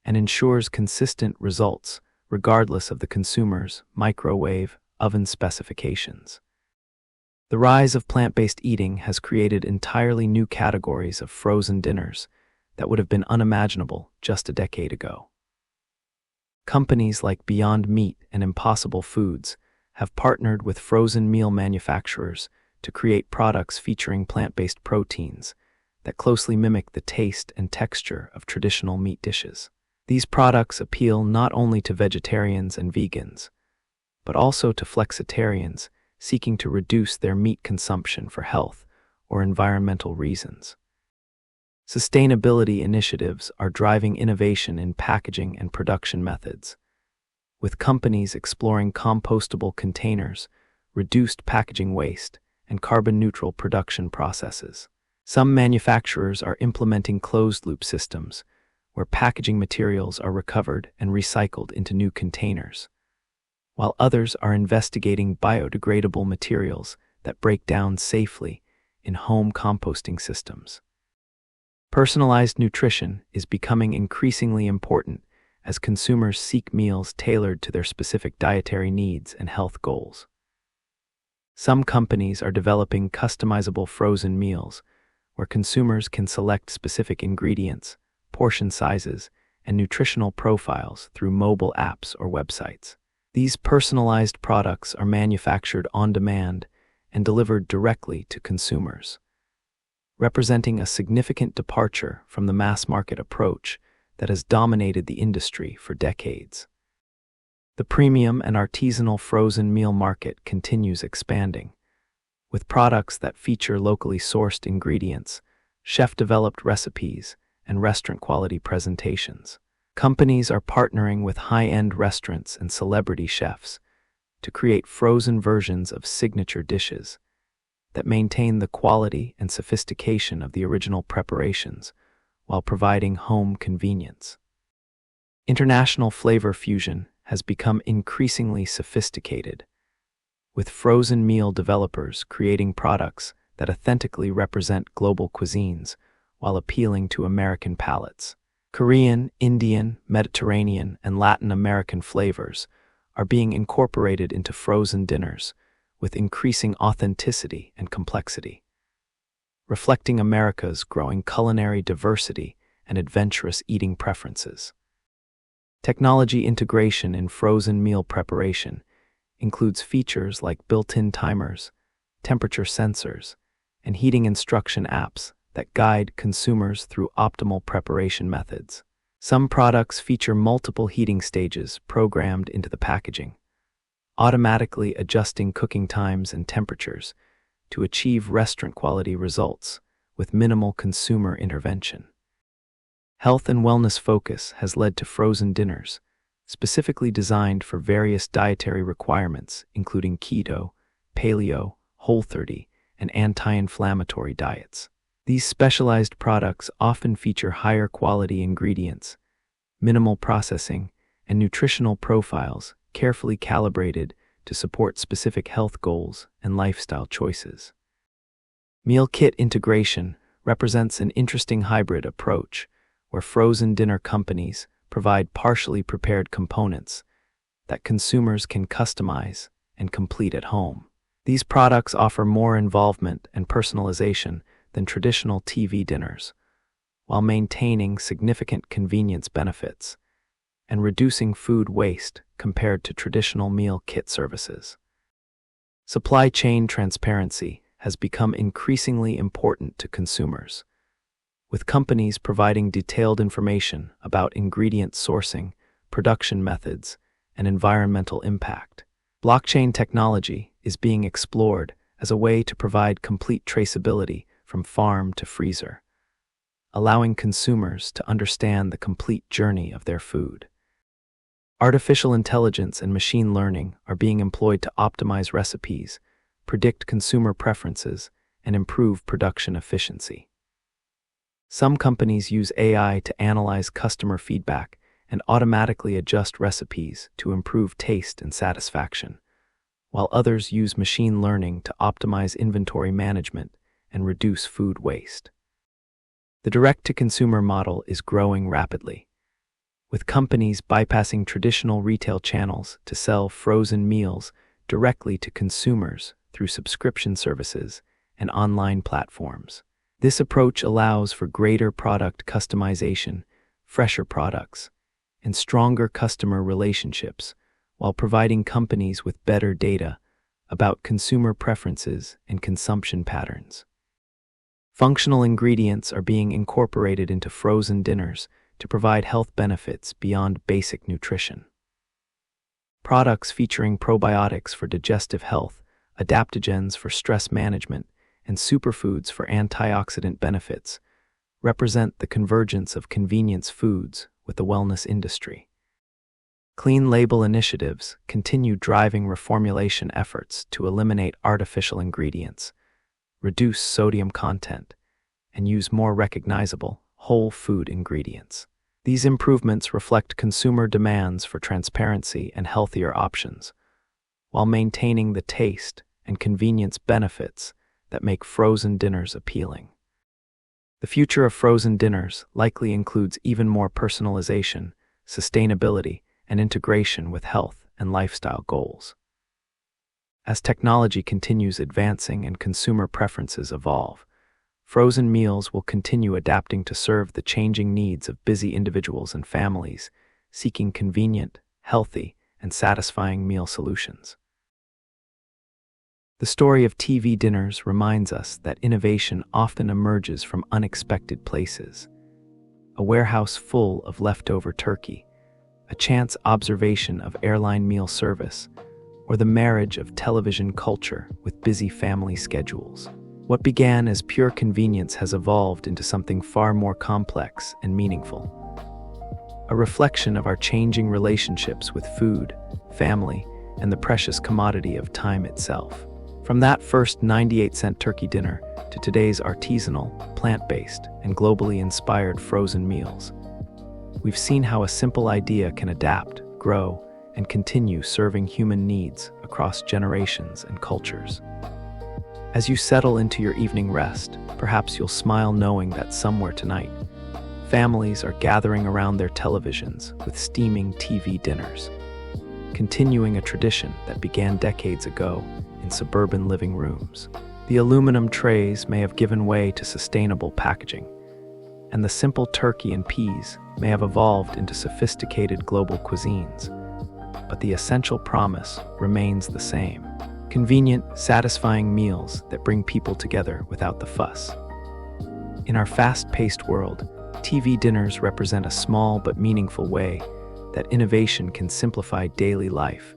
Speaker 1: and ensures consistent results regardless of the consumer's microwave oven specifications. The rise of plant-based eating has created entirely new categories of frozen dinners that would have been unimaginable just a decade ago. Companies like Beyond Meat and Impossible Foods have partnered with frozen meal manufacturers to create products featuring plant-based proteins that closely mimic the taste and texture of traditional meat dishes. These products appeal not only to vegetarians and vegans, but also to flexitarians seeking to reduce their meat consumption for health or environmental reasons. Sustainability initiatives are driving innovation in packaging and production methods, with companies exploring compostable containers, reduced packaging waste, and carbon-neutral production processes. Some manufacturers are implementing closed-loop systems, where packaging materials are recovered and recycled into new containers, while others are investigating biodegradable materials that break down safely in home composting systems. Personalized nutrition is becoming increasingly important as consumers seek meals tailored to their specific dietary needs and health goals. Some companies are developing customizable frozen meals where consumers can select specific ingredients, portion sizes, and nutritional profiles through mobile apps or websites. These personalized products are manufactured on demand and delivered directly to consumers, representing a significant departure from the mass-market approach that has dominated the industry for decades. The premium and artisanal frozen meal market continues expanding, with products that feature locally sourced ingredients, chef-developed recipes, and restaurant-quality presentations. Companies are partnering with high-end restaurants and celebrity chefs to create frozen versions of signature dishes that maintain the quality and sophistication of the original preparations while providing home convenience. International flavor fusion has become increasingly sophisticated, with frozen meal developers creating products that authentically represent global cuisines while appealing to American palates. Korean, Indian, Mediterranean, and Latin American flavors are being incorporated into frozen dinners with increasing authenticity and complexity, reflecting America's growing culinary diversity and adventurous eating preferences. Technology integration in frozen meal preparation includes features like built-in timers, temperature sensors, and heating instruction apps that guide consumers through optimal preparation methods. Some products feature multiple heating stages programmed into the packaging, automatically adjusting cooking times and temperatures to achieve restaurant-quality results with minimal consumer intervention. Health and wellness focus has led to frozen dinners, specifically designed for various dietary requirements, including keto, paleo, Whole30, and anti-inflammatory diets. These specialized products often feature higher quality ingredients, minimal processing, and nutritional profiles carefully calibrated to support specific health goals and lifestyle choices. Meal kit integration represents an interesting hybrid approach where frozen dinner companies provide partially prepared components that consumers can customize and complete at home. These products offer more involvement and personalization than traditional TV dinners, while maintaining significant convenience benefits and reducing food waste compared to traditional meal kit services. Supply chain transparency has become increasingly important to consumers, with companies providing detailed information about ingredient sourcing, production methods, and environmental impact. Blockchain technology is being explored as a way to provide complete traceability from farm to freezer, allowing consumers to understand the complete journey of their food. Artificial intelligence and machine learning are being employed to optimize recipes, predict consumer preferences, and improve production efficiency. Some companies use AI to analyze customer feedback and automatically adjust recipes to improve taste and satisfaction, while others use machine learning to optimize inventory management and reduce food waste. The direct-to-consumer model is growing rapidly, with companies bypassing traditional retail channels to sell frozen meals directly to consumers through subscription services and online platforms. This approach allows for greater product customization, fresher products, and stronger customer relationships, while providing companies with better data about consumer preferences and consumption patterns. Functional ingredients are being incorporated into frozen dinners to provide health benefits beyond basic nutrition. Products featuring probiotics for digestive health, adaptogens for stress management, and superfoods for antioxidant benefits represent the convergence of convenience foods with the wellness industry. Clean label initiatives continue driving reformulation efforts to eliminate artificial ingredients, reduce sodium content, and use more recognizable, whole food ingredients. These improvements reflect consumer demands for transparency and healthier options, while maintaining the taste and convenience benefits that make frozen dinners appealing. The future of frozen dinners likely includes even more personalization, sustainability, and integration with health and lifestyle goals. As technology continues advancing and consumer preferences evolve, frozen meals will continue adapting to serve the changing needs of busy individuals and families seeking convenient, healthy, and satisfying meal solutions. The story of TV dinners reminds us that innovation often emerges from unexpected places. A warehouse full of leftover turkey, a chance observation of airline meal service, or the marriage of television culture with busy family schedules. What began as pure convenience has evolved into something far more complex and meaningful. A reflection of our changing relationships with food, family, and the precious commodity of time itself. From that first 98-cent turkey dinner to today's artisanal, plant-based, and globally inspired frozen meals. We've seen how a simple idea can adapt, grow, and continue serving human needs across generations and cultures. As you settle into your evening rest, perhaps you'll smile knowing that somewhere tonight, families are gathering around their televisions with steaming TV dinners, continuing a tradition that began decades ago in suburban living rooms. The aluminum trays may have given way to sustainable packaging, and the simple turkey and peas may have evolved into sophisticated global cuisines, but the essential promise remains the same: convenient, satisfying meals that bring people together without the fuss. In our fast-paced world, TV dinners represent a small but meaningful way that innovation can simplify daily life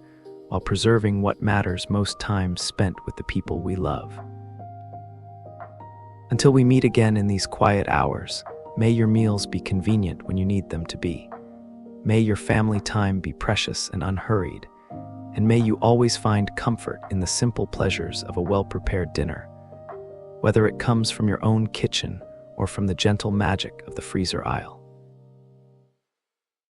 Speaker 1: while preserving what matters most: time spent with the people we love. Until we meet again in these quiet hours, may your meals be convenient when you need them to be. May your family time be precious and unhurried, and may you always find comfort in the simple pleasures of a well-prepared dinner, whether it comes from your own kitchen or from the gentle magic of the freezer aisle.